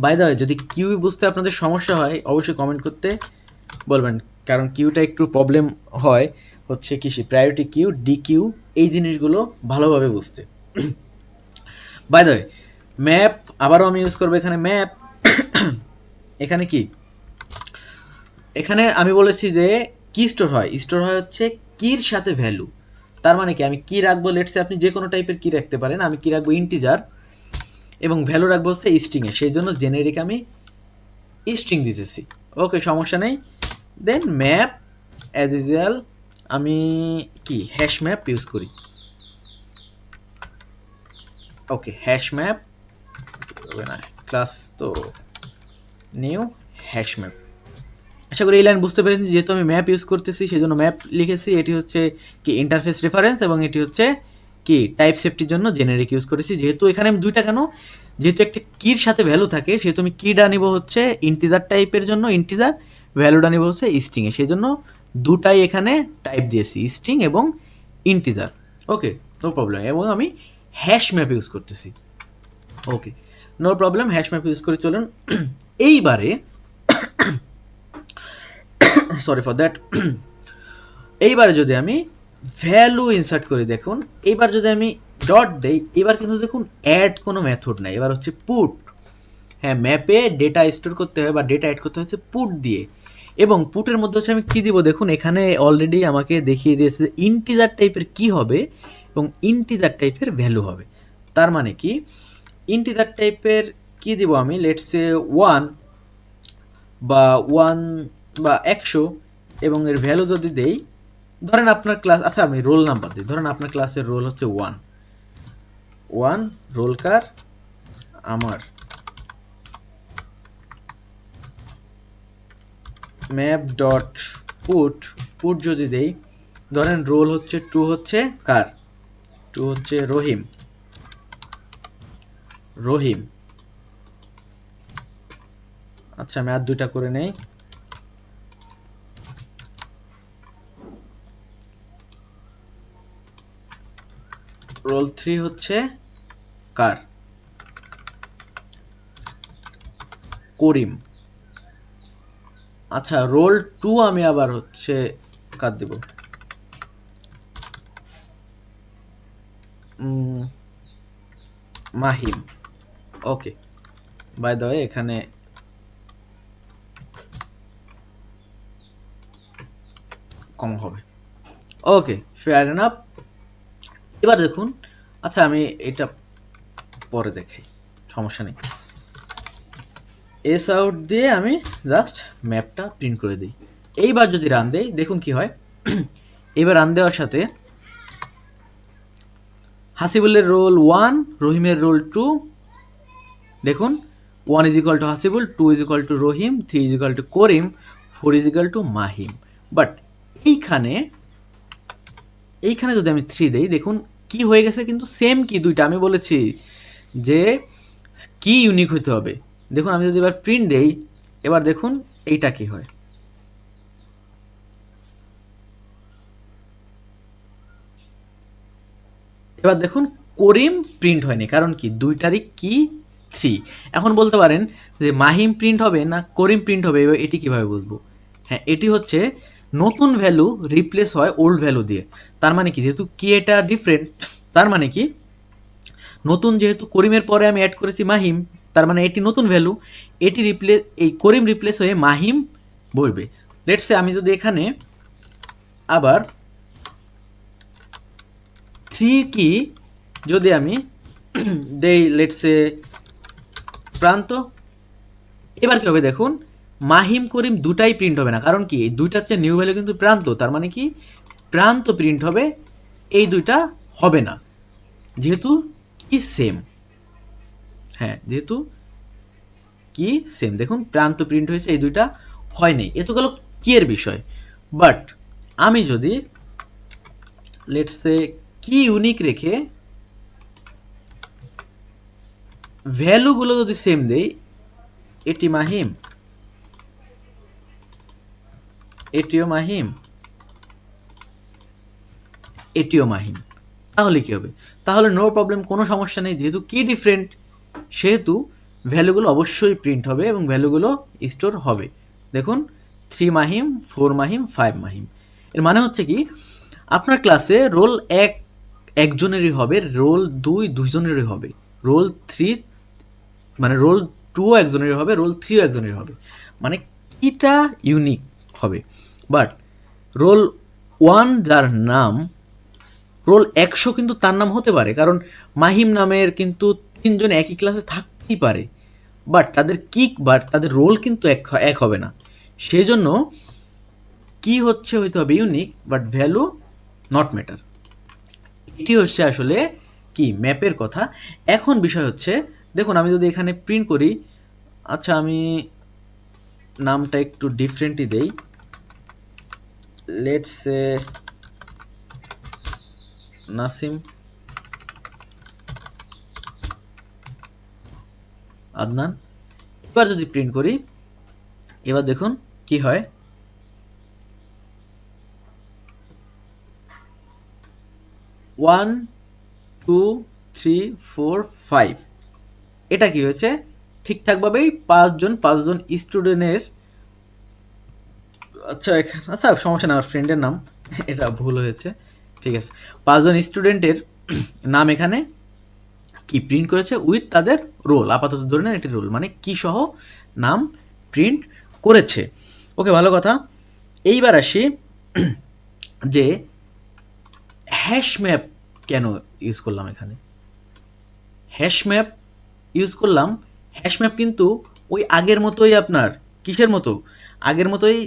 বাই দ্য ওয়ে, যদি কিউ বুঝতে আপনাদের সমস্যা হয় অবশ্যই কমেন্ট করতে বলবেন, কারণ কিউটা একটু প্রবলেম হয় হচ্ছে কি প্রায়োরিটি কিউ, ডি কিউ, এই জিনিসগুলো ভালোভাবে বুঝতে। বাই দ্য ওয়ে, ম্যাপ আবারও আমি ইউজ করবো এখানে ম্যাপ। এখানে কি, এখানে আমি বলেছি যে কি স্টোর হয় হচ্ছে কির সাথে ভ্যালু। তার মানে কি, আমি কি রাখবো, লেটসে আপনি যে কোনো টাইপের কি রাখতে পারেন, আমি কি রাখবো ইন্টিজার, এবং ভ্যালু রাখবো হচ্ছে স্ট্রিংয়ে, সেই জন্য জেনেরিক আমি স্ট্রিং দিতেছি। ওকে, সমস্যা নেই। দেন ম্যাপ অ্যাজ ইউজুয়াল আমি কি হ্যাশ ম্যাপ ইউজ করি। ওকে, হ্যাশ ম্যাপ না, ক্লাস তো নিউ হ্যাশ ম্যাপ। আশা করি এই লাইন বুঝতে পেরেছি, যেহেতু আমি ম্যাপ ইউজ করতেছি সেই জন্য ম্যাপ লিখেছি। এটি হচ্ছে কি ইন্টারফেস রেফারেন্স, এবং এটি হচ্ছে কি টাইপ সেফটির জন্য জেনারিক ইউজ করেছি। যেহেতু এখানে আমি দুইটা কেন, যেহেতু একটা কির সাথে ভ্যালু থাকে সেহেতু আমি কিটা নিব হচ্ছে ইন্টিজার টাইপের জন্য ইন্টিজার, ভ্যালুটা নিব হচ্ছে স্ট্রিংয়ে, সেই জন্য দুটাই এখানে টাইপ দিয়েছি, স্ট্রিং এবং ইন্টিজার। ওকে, নো প্রবলেম। এবং আমি হ্যাশ ম্যাপ ইউজ করতেছি। Okay, no problem, hash map use করে চলুন। এইবারে সরি ফর দ্যাট, এইবারে যদি আমি ভ্যালু ইনসার্ট করি, দেখুন এইবার যদি আমি ডট দেই, এবার কিন্তু দেখুন অ্যাড কোনো মেথড নাই, এবার হচ্ছে পুট। হ্যাঁ, ম্যাপে ডেটা স্টোর করতে হয় বা ডেটা অ্যাড করতে হচ্ছে পুট দিয়ে, এবং পুটের মধ্যে হচ্ছে আমি কী দিব, দেখুন এখানে অলরেডি আমাকে দেখিয়ে দিয়েছে যে ইন্টিজার টাইপের কী হবে এবং ইন্টিজার টাইপের ভ্যালু হবে। তার মানে কি, ইন্টিজার টাইপের কী দিব আমি, লেটসে 1 বা 100, এবং এর ভ্যালু যদি দেই, ধরেন আপনার ক্লাস, আচ্ছা আমি রোল নাম্বার দিই, ধরেন আপনার ক্লাসের রোল হচ্ছে 1 রোল কার আমার। ম্যাপ ডট পুট যদি দেই, ধরেন রোল হচ্ছে 2, হচ্ছে কার 2 হচ্ছে রহিম। আচ্ছা আমি আর দুইটা করে নেই, রোল 3 হচ্ছে কার করিম। আচ্ছা রোল 2 আমি আবার হচ্ছে কার দেব, মাহিম। ওকে, বাই দ্য ওয়ে এখানে কম হবে। ওকে, ফেয়ার এনাফ। এবার দেখুন, আচ্ছা আমি এটা পরে দেখাই, সমস্যা নেই। এস আউট দিয়ে আমি জাস্ট ম্যাপটা প্রিন্ট করে দিই। এইবার যদি রান দেই, দেখুন কি হয়। এবার রান দেওয়ার সাথে হাসিবুলের রোল 1, রহিমের রোল 2। দেখুন 1 is equal to Hasibul, 2 is equal to Rahim, 3 is equal to Karim, 4 is equal to Mahim. But এইখানে যদি আমি 3 দেই, দেখুন কি হয়ে গেছে, কিন্তু সেম কি দুইটা। আমি বলেছি যে কি ইউনিক হইতে হবে। দেখুন আমি যদি এবার প্রিন্ট দেই, এবার দেখুন এইটা কি হয়। এবার দেখুন করিম প্রিন্ট হয়নি, কারণ কি দুইটারই কি 3। এখন বলতে পারেন যে মাহিম প্রিন্ট হবে না করিম প্রিন্ট হবে, এবার এটি কিভাবে বুঝবো? হ্যাঁ, এটি হচ্ছে নতুন ভ্যালু রিপ্লেস হয় ওল্ড ভ্যালু দিয়ে। তার মানে কি, যেহেতু কি এটা ডিফারেন্ট, তার মানে কি নতুন, যেহেতু করিমের পরে আমি অ্যাড করেছি মাহিম, তার মানে এটি নতুন ভ্যালু, এটি রিপ্লেস, এই করিম রিপ্লেস হয়ে মাহিম বলবে। লেটসে আমি যদি এখানে আবার 3 কি যদি আমি দেই, লেটসে প্রান্ত, এবার কি হবে দেখুন, মাহিম করিম দুটাই প্রিন্ট হবে না, কারণ কি এই দুইটার চেয়ে নিউ ভ্যালু কিন্তু প্রান্ত, তার মানে কি প্রান্ত প্রিন্ট হবে, এই দুইটা হবে না, যেহেতু কি সেম। হ্যাঁ, যেহেতু কি সেম, দেখুন প্রান্ত প্রিন্ট হয়েছে, এই দুইটা হয় নাই। এ তো গেল কি এর বিষয়। বাট আমি যদি লেটসে কি ইউনিক রেখে ভ্যালুগুলো যদি সেম দেই, এটি মাহিম, এটিও মাহিম, এটিও মাহিম, তাহলে কি হবে? তাহলে নো প্রবলেম, কোনো সমস্যা নেই, যেহেতু কি ডিফারেন্ট সেহেতু ভ্যালুগুলো অবশ্যই প্রিন্ট হবে এবং ভ্যালুগুলো স্টোর হবে। দেখুন 3 মাহিম, 4 মাহিম, 5 মাহিম। এর মানে হচ্ছে কি, আপনার ক্লাসে রোল 1 একজনেরই হবে, রোল 2 দুইজনেরই হবে, রোল 3 মানে রোল 2 একজনেরই হবে, রোল 3 একজনেরই হবে, মানে কিটা ইউনিক হবে। বাট রোল 1 যার নাম, রোল 100 কিন্তু তার নাম হতে পারে, কারণ মাহিম নামের কিন্তু 3 জন একই ক্লাসে থাকতেই পারে, বাট তাদের কিক বাট তাদের রোল কিন্তু এক হবে না। সেই জন্য কি হইতে হবে unique, but value not matter. এটি হচ্ছে আসলে কি ম্যাপের কথা। এখন বিষয় হচ্ছে, দেখুন আমি যদি এখানে প্রিন্ট করি, আচ্ছা আমি নামটা একটু ডিফারেন্টই দেই, লেটস সে নাসিম আদনান। এবার যদি প্রিন্ট করি, এবার দেখুন কি হয়। 1 2 3 4 5, এটা কি হয়েছে ঠিকঠাকভাবেই 5জন স্টুডেন্টের, আচ্ছা আচ্ছা সমস্যা না, আমার ফ্রেন্ডের নাম, এটা ভুল হয়েছে, ঠিক আছে। 5জন স্টুডেন্টের নাম এখানে কি প্রিন্ট করেছে উইথ তাদের রোল, আপাতত ধরে নেন এটি রোল, মানে কি সহ নাম প্রিন্ট করেছে। ওকে, ভালো কথা। এইবার আসি যে হ্যাশ ম্যাপ কেন ইউজ করলাম এখানে। হ্যাশ ম্যাপ ইউজ করলাম, হ্যাশ ম্যাপ কিন্তু ওই আগের মতোই, আপনার কিসের মতো, আগের মতোই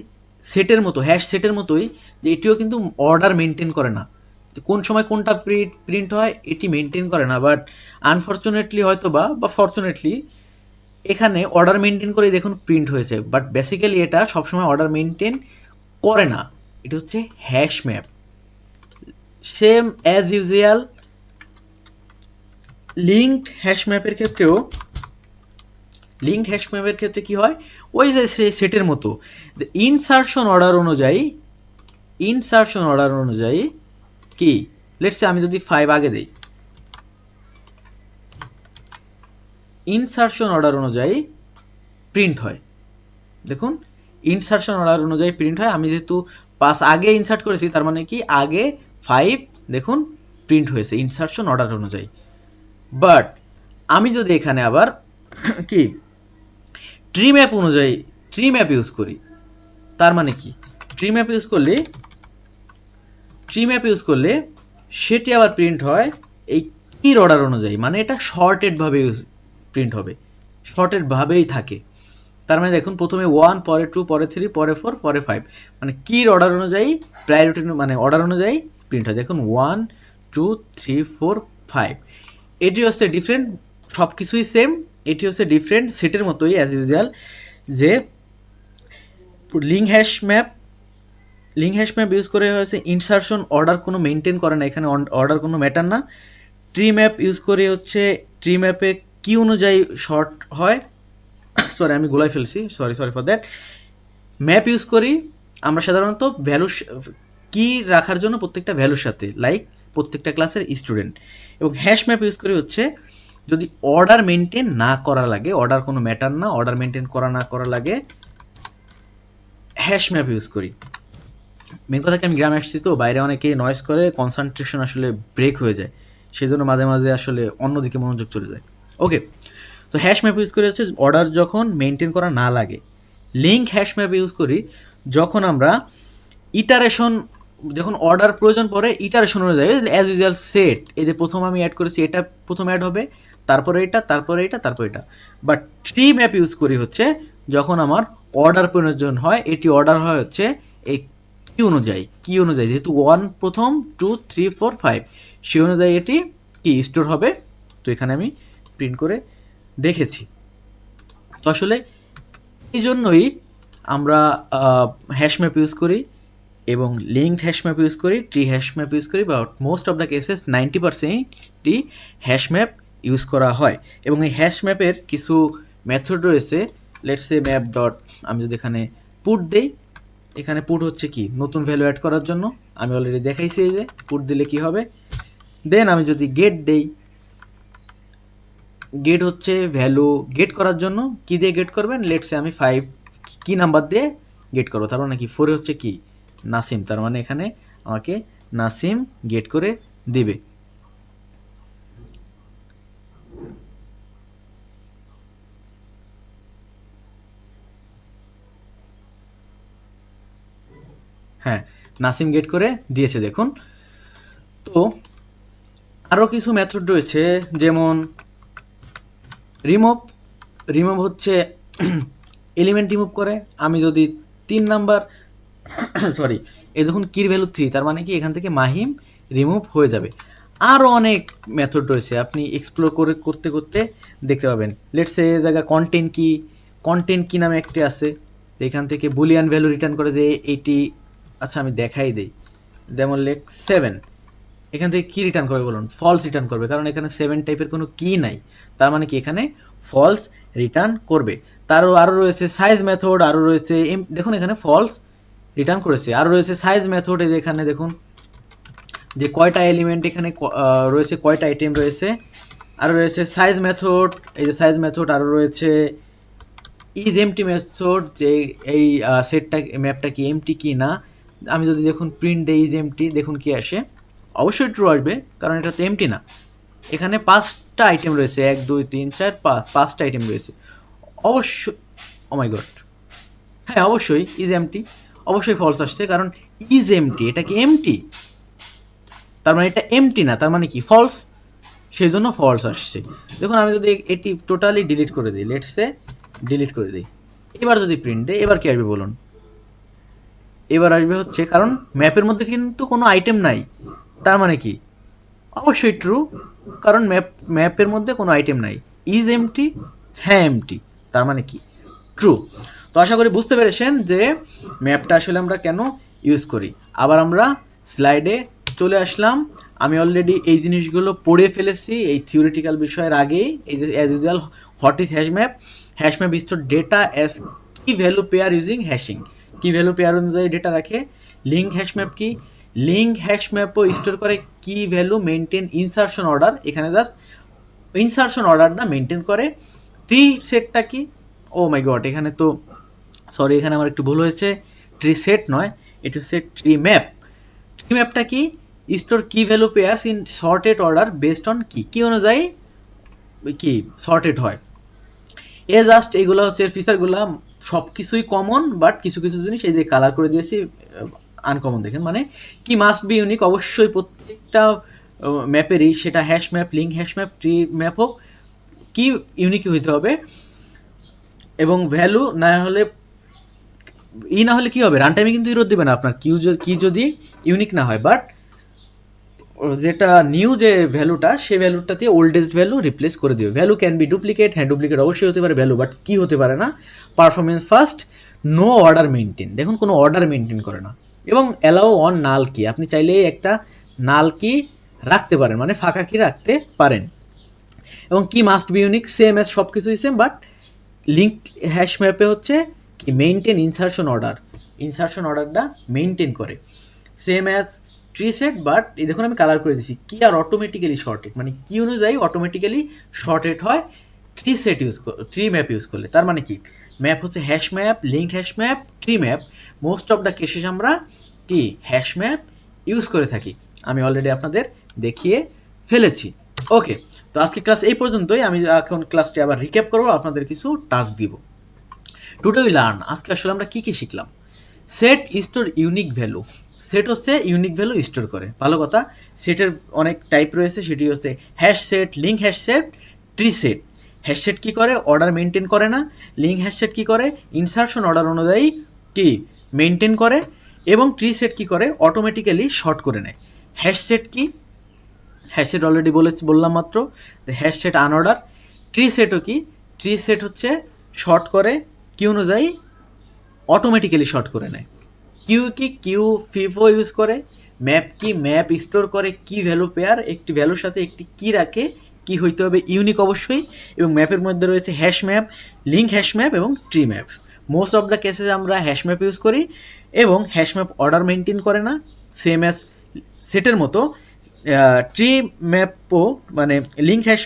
সেটের মতো, হ্যাশ সেটের মতোই, যে এটিও কিন্তু অর্ডার মেনটেন করে না, কোন সময় কোনটা প্রিন্ট হয় এটি মেনটেন করে না। বাট আনফর্চুনেটলি হয়তো বা ফর্চুনেটলি এখানে অর্ডার মেনটেন করে দেখুন প্রিন্ট হয়েছে, বাট বেসিক্যালি এটা সবসময় অর্ডার মেনটেন করে না, এটা হচ্ছে hash map. Same as usual linked hash ম্যাপের ক্ষেত্রেও, লিঙ্কড হ্যাশ ম্যাপের ক্ষেত্রে কী হয়, ওই যে সেটের মতো ইনসার্শন অর্ডার অনুযায়ী কি, লেটসে আমি যদি 5 আগে দেই, ইনসার্শন অর্ডার অনুযায়ী প্রিন্ট হয়। দেখুন ইনসার্শন অর্ডার অনুযায়ী প্রিন্ট হয়, আমি যেহেতু 5 আগে ইনসার্ট করেছি, তার মানে কি আগে 5, দেখুন প্রিন্ট হয়েছে ইনসার্শন অর্ডার অনুযায়ী। বাট আমি যদি এখানে আবার কি ট্রি ম্যাপ অনুযায়ী ট্রি ম্যাপ ইউজ করি, তার মানে কি ট্রি ম্যাপ ইউজ করলে সেটি আবার প্রিন্ট হয় এই কির অর্ডার অনুযায়ী, মানে এটা শর্টেডভাবে প্রিন্ট হবে, শর্টেডভাবেই থাকে। তার মানে দেখুন প্রথমে 1, পরে 2, পরে 3, পরে 4, পরে 5, মানে কির অর্ডার অনুযায়ী প্রায়োরিটি মানে অর্ডার অনুযায়ী প্রিন্ট হয়। দেখুন 1, 2, 3, 4, 5, এটি হচ্ছে ডিফারেন্ট, সব কিছুই সেম, এটি হচ্ছে ডিফারেন্ট সেটের মতোই অ্যাজ ইউজুয়াল, যে লিঙ্ক হ্যাশ ম্যাপ ইউজ করে হয়েছে ইনসারশন অর্ডার কোনো মেনটেন করে না, এখানে অর্ডার কোনো ম্যাটার না। ট্রি ম্যাপ ইউজ করে হচ্ছে ট্রি ম্যাপে কি অনুযায়ী শর্ট হয়, সরি আমি গোলাই ফেলছি, sorry for that. Map use করি আমরা সাধারণত ভ্যালু কি রাখার জন্য প্রত্যেকটা ভ্যালুর সাথে, লাইক প্রত্যেকটা ক্লাসের স্টুডেন্ট। এবং হ্যাশ ম্যাপ ইউজ করি হচ্ছে যদি অর্ডার মেনটেন না করা লাগে, অর্ডার কোনো ম্যাটার না, অর্ডার মেনটেন না করা লাগে, হ্যাশ ম্যাপ ইউজ করি। মেন কথা কি আমি গ্রামে আসছি তো, বাইরে অনেকে নয়েজ করে, কনসেন্ট্রেশন আসলে ব্রেক হয়ে যায়, সেই জন্য মাঝে মাঝে আসলে অন্যদিকে মনোযোগ চলে যায়। ওকে, তো হ্যাশ ম্যাপ ইউজ করে হচ্ছে অর্ডার যখন মেনটেন করা না লাগে। লিঙ্ক হ্যাশ ম্যাপ ইউজ করি যখন আমরা ইটারেশন, যখন অর্ডার প্রয়োজন পড়ে ইটারেশন অনুযায়ী, অ্যাজ ইউজুয়াল সেট, এই যে প্রথম আমি অ্যাড করেছি এটা প্রথম অ্যাড হবে, তারপরে এটা, তারপরে এটা, তারপরে এটা। বাট ট্রি ম্যাপ ইউজ করি হচ্ছে যখন আমার অর্ডার প্রয়োজন হয়, এটি অর্ডার হয় হচ্ছে এই কি অনুযায়ী, যেহেতু 1 প্রথম, 2, 3, 4, 5, সেই অনুযায়ী এটি কি স্টোর হবে। তো এখানে আমি প্রিন্ট করে দেখেছি। তো আসলে এই জন্যই আমরা হ্যাশ ম্যাপ ইউজ করি এবং লিঙ্কড হ্যাশ ম্যাপ ইউজ করি, ট্রি হ্যাশ ম্যাপ ইউজ করি, বা মোস্ট অফ দ্য কেসেস 90%ই হ্যাশ ম্যাপ ইউজ করা হয়। এবং এই হ্যাশ ম্যাপের কিছু মেথড রয়েছে। লেটস সে ম্যাপ ডট, আমি যদি এখানে পুট দেই, এখানে পুট হচ্ছে কি নতুন ভ্যালু অ্যাড করার জন্য, আমি অলরেডি দেখাইছি এই যে পুট দিলে কি হবে। দেন আমি যদি গেট দেই, গেট হচ্ছে ভ্যালু গেট করার জন্য, কি দিয়ে গেট করবেন, লেটসে আমি 5 কি নাম্বার দিয়ে গেট করবো, তার মানে কি 4 হচ্ছে কি নাসিম, তার মানে এখানে আমাকে নাসিম গেট করে দিবে। হ্যাঁ, নাসিম গেট করে দিয়েছে দেখুন। তো আরও কিছু মেথড রয়েছে, যেমন রিমুভ হচ্ছে এলিমেন্ট রিমুভ করে। আমি যদি 3 নাম্বার সরি, এই দেখুন কির ভ্যালু 3, তার মানে কি এখান থেকে মাহিম রিমুভ হয়ে যাবে। আরও অনেক মেথড রয়েছে, আপনি এক্সপ্লোর করতে করতে দেখতে পাবেন। লেটসে এই জায়গায় কন্টেন্ট কি নামে একটি আছে, এখান থেকে বুলিয়ান ভ্যালু রিটার্ন করে দেয় এইটি। আচ্ছা আমি দেখাই দিই, যেমন লেখ 7, এখান থেকে কী রিটার্ন করবে বলুন, ফলস রিটার্ন করবে, কারণ এখানে 7 টাইপের কোনো কি নাই, তার মানে কি এখানে ফলস রিটার্ন করবে। আরও রয়েছে সাইজ মেথড, আরও রয়েছে দেখুন এখানে ফলস রিটার্ন করেছে। আরও রয়েছে সাইজ মেথড, এই এখানে দেখুন যে কয়টা এলিমেন্ট এখানে রয়েছে, কয়টা আইটেম রয়েছে। আরও রয়েছে সাইজ মেথড, এই যে সাইজ মেথড। আরও রয়েছে ইজ এমটি মেথড, যে এই সেটটা ম্যাপটা কি এমটি কি না। আমি যদি দেখুন প্রিন্ট দেই ইজ এমটি, দেখুন কি আসে, অবশ্যই ট্রু আসবে, কারণ এটা তো এমটি না। এখানে 5টা আইটেম রয়েছে, 1, 2, 3, 4, 5টা আইটেম রয়েছে, অবশ্যই। ও মাই গড, হ্যাঁ অবশ্যই ইজ এমটি, অবশ্যই ফলস আসছে, কারণ ইজ এমটি, এটা কি এমটি, তার মানে এটা এমটি না, তার মানে কি ফলস, সেই জন্য ফলস আসছে। দেখুন আমি যদি এটি টোটালি ডিলিট করে দিই, লেটসে ডিলিট করে দিই, এবার যদি প্রিন্ট দেয়, এবার কি আসবে বলুন, এবার আসবে হচ্ছে, কারণ ম্যাপের মধ্যে কিন্তু কোনো আইটেম নাই, তার মানে কি অবশ্যই ট্রু, কারণ ম্যাপের মধ্যে কোনো আইটেম নাই। ইজ এমটি, হ্যাঁ এমটি, তার মানে কি ট্রু। তো আশা করি বুঝতে পেরেছেন যে ম্যাপটা আসলে আমরা কেন ইউজ করি। আবার আমরা স্লাইডে চলে আসলাম। আমি অলরেডি এই জিনিসগুলো পড়ে ফেলেছি এই থিওরিটিক্যাল বিষয়ের আগেই। এই যে as usual, what is hash map store data as কি ভ্যালু পেয়ার ইউজিং হ্যাশিং, কি ভ্যালু পেয়ার অনুযায়ী ডেটা রাখে। লিঙ্ক হ্যাশ ম্যাপ কি, লিঙ্ক হ্যাশ ম্যাপও স্টোর করে কি ভ্যালু মেনটেন ইনসারশন অর্ডার, এখানে জাস্ট ইনসারশন অর্ডারটা মেনটেন করে। ট্রি সেটটা কি, ও মাই গড, এখানে তো সরি, এখানে আমার একটু ভুল হয়েছে, ট্রি সেট নয়, এটি হচ্ছে ট্রি ম্যাপটা কি, স্টোর কি value pairs in sorted order based on কি অনুযায়ী কি সর্টেড হয়। জাস্ট এগুলো হচ্ছে ফিচারগুলো, সব কিছুই কমন, বাট কিছু কিছু জিনিস এই যে কালার করে দিয়েছি আনকমন দেখেন। মানে কি মাস্ট বি ইউনিক, অবশ্যই প্রত্যেকটা ম্যাপেরই, সেটা hash map, link hash map, tree map হোক, কি ইউনিকই হইতে হবে। এবং ভ্যালু না হলে না হলে কী হবে, রান টাইমে কিন্তু ইরোর দেবে না আপনার কি যদি ইউনিক না হয়। বাট যেটা নিউ যে ভ্যালুটা, সেই ভ্যালুটাতে ওল্ডেস্ট ভ্যালু রিপ্লেস করে দেবে। ভ্যালু ক্যান বি ডুপ্লিকেট, হ্যাঁ ডুপ্লিকেট অবশ্যই হতে পারে ভ্যালু, বাট কি হতে পারে না, performance first, no order maintain, দেখুন কোনো অর্ডার মেনটেন করে না। এবং অ্যালাউ অন নাল কি, আপনি চাইলে একটা নাল কি রাখতে পারেন, মানে ফাঁকা কি রাখতে পারেন। এবং কি must be unique, same as সব কিছুই সেম, বাট লিঙ্ক হ্যাশ ম্যাপে হচ্ছে কি মেনটেন ইনসারশন অর্ডারটা মেনটেন করে, same as tree set. But এই দেখুন আমি কালার করে দিচ্ছি, কি আর অটোমেটিক্যালি শর্টেড, মানে কি অনুযায়ী অটোমেটিক্যালি শর্টেড হয় ট্রি ম্যাপ ইউজ করলে। তার মানে কি, ম্যাপ হচ্ছে hash map, link hash map, tree map, most of the cases আমরা কি হ্যাশ ম্যাপ ইউজ করে থাকি। আমি অলরেডি আপনাদের দেখিয়ে ফেলেছি। ওকে, তো আজকে ক্লাস এই পর্যন্তই। আমি এখন ক্লাসটি আবার রিক্যাপ করবো, আপনাদের কিছু টাস্ক দিব। টুডে উই লার্ন, আজকে আসলে আমরা কী কী শিখলাম। Set store unique value, set হচ্ছে ইউনিক ভ্যালু স্টোর করে, ভালো কথা। সেটের অনেক টাইপ রয়েছে, সেটি হচ্ছে hash set, link hash set, tree set. Hash set কী করে, অর্ডার মেনটেন করে না। লিঙ্ক হ্যাশ সেট কী করে, ইনসারশন অর্ডার অনুযায়ী কি মেনটেন করে। এবং ট্রি সেট কী করে, অটোমেটিক্যালি শর্ট করে নেয়। হ্যাশ সেট কি, হ্যাশ সেট অলরেডি বললাম মাত্র, হ্যাশ সেট আনঅর্ডার। ট্রি সেটও কি, ট্রি সেট হচ্ছে শর্ট করে কি অনুযায়ী, অটোমেটিক্যালি শর্ট করে নেয়। কিউ ফিফো ইউজ করে। ম্যাপ কি, ম্যাপ স্টোর করে কি ভ্যালু পেয়ার, একটি ভ্যালুর সাথে একটি কি রাখে, কি হইতে হবে ইউনিক অবশ্যই। এবং ম্যাপের মধ্যে রয়েছে hash map, link hash map এবং tree map. Most of the cases আমরা হ্যাশ ম্যাপ ইউজ করি, এবং হ্যাশ ম্যাপ অর্ডার মেনটেন করে না, সেম অ্যাজ সেটের মতো। ট্রি ম্যাপও মানে link hash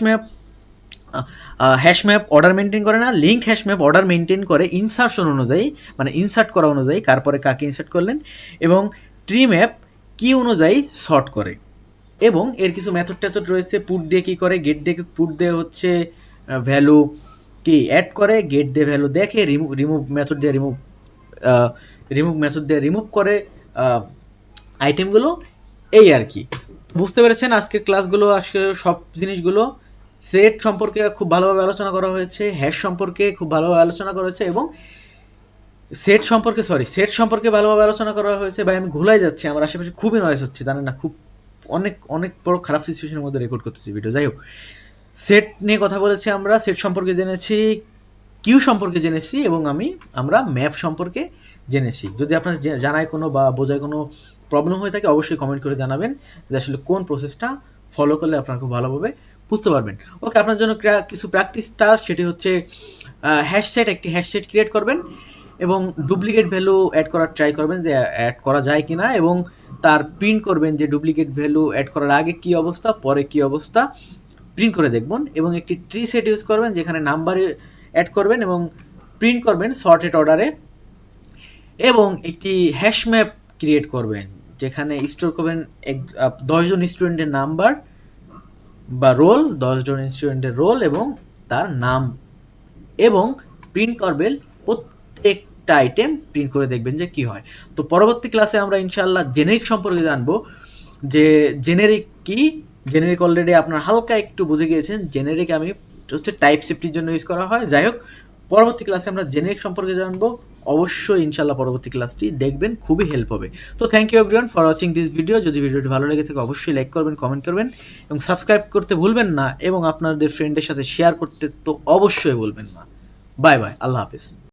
map order maintain করে না, link hash map order maintain করে ইনসার্শন অনুযায়ী, মানে ইনসার্ট করা অনুযায়ী কার পরে কাকে ইনসার্ট করলেন। এবং ট্রি ম্যাপ কি অনুযায়ী সর্ট করে। এবং এর কিছু মেথড রয়েছে, পুট দিয়ে কী করে, গেট দিয়ে পুট দিয়ে হচ্ছে ভ্যালু কি অ্যাড করে, গেট দিয়ে ভ্যালু দেখে, রিমুভ মেথড দিয়ে রিমুভ করে আইটেমগুলো, এই আর কি। বুঝতে পেরেছেন আজকের ক্লাসগুলো, আজকে সব জিনিসগুলো সেট সম্পর্কে খুব ভালোভাবে আলোচনা করা হয়েছে, হ্যাশ সম্পর্কে খুব ভালোভাবে আলোচনা করা হয়েছে, এবং সেট সম্পর্কে ভালোভাবে আলোচনা করা হয়েছে। ভাই আমি ঘুলাই যাচ্ছি, আমার আশেপাশে খুবই নয়েজ হচ্ছে, জানেন না, খুব অনেক বড় খারাপ সিচুয়েশনের মধ্যে রেকর্ড করতেছি ভিডিও। যাই হোক, সেট নিয়ে কথা বলেছি আমরা, সেট সম্পর্কে জেনেছি, কিউ সম্পর্কে জেনেছি, এবং আমরা ম্যাপ সম্পর্কে জেনেছি। যদি আপনার জানায় কোনো বা বোঝায় কোনো প্রবলেম হয়ে থাকে, অবশ্যই কমেন্ট করে জানাবেন যে আসলে কোন প্রসেসটা ফলো করলে আপনারা খুব ভালোভাবে বুঝতে পারবেন। ওকে, আপনার জন্য কিছু প্র্যাকটিস টাস্ক, সেটি হচ্ছে একটি হ্যাশ সেট ক্রিয়েট করবেন, এবং ডুপ্লিকেট ভ্যালু অ্যাড করার ট্রাই করবেন যে অ্যাড করা যায় কি না, এবং তার প্রিন্ট করবেন যে ডুপ্লিকেট ভ্যালু অ্যাড করার আগে কী অবস্থা, পরে কী অবস্থা, প্রিন্ট করে দেখবেন। এবং একটি ট্রি সেট ইউজ করবেন, যেখানে নাম্বার অ্যাড করবেন এবং প্রিন্ট করবেন সর্টেড অর্ডারে। এবং একটি হ্যাশ ম্যাপ ক্রিয়েট করবেন, যেখানে স্টোর করবেন 10 জন স্টুডেন্টের নাম্বার বা রোল, 10 জন স্টুডেন্টের রোল এবং তার নাম, এবং প্রিন্ট করবেন প্রত্যেকটা আইটেম, প্রিন্ট করে দেখবেন যে কী হয়। তো পরবর্তী ক্লাসে আমরা ইনশাআল্লাহ জেনেরিক সম্পর্কে জানবো, যে জেনেরিক কি। জেনেরিক অলরেডি আপনার হালকা একটু বুঝে গিয়েছেন, জেনেরিক আমি হচ্ছে টাইপ সেফটির জন্য ইউজ করা হয়। যাই হোক, পরবর্তী ক্লাসে আমরা জেনেরিক সম্পর্কে জানবো, অবশ্যই ইনশাআল্লাহ পরবর্তী ক্লাসটি দেখবেন, খুবই হেল্প হবে। তো thank you everyone for watching this video. যদি ভিডিওটি ভালো লেগে থাকে অবশ্যই লাইক করবেন, কমেন্ট করবেন, এবং সাবস্ক্রাইব করতে ভুলবেন না, এবং আপনাদের ফ্রেন্ডের সাথে শেয়ার করতে তো অবশ্যই ভুলবেন না। বাই বাই, আল্লাহ হাফিজ।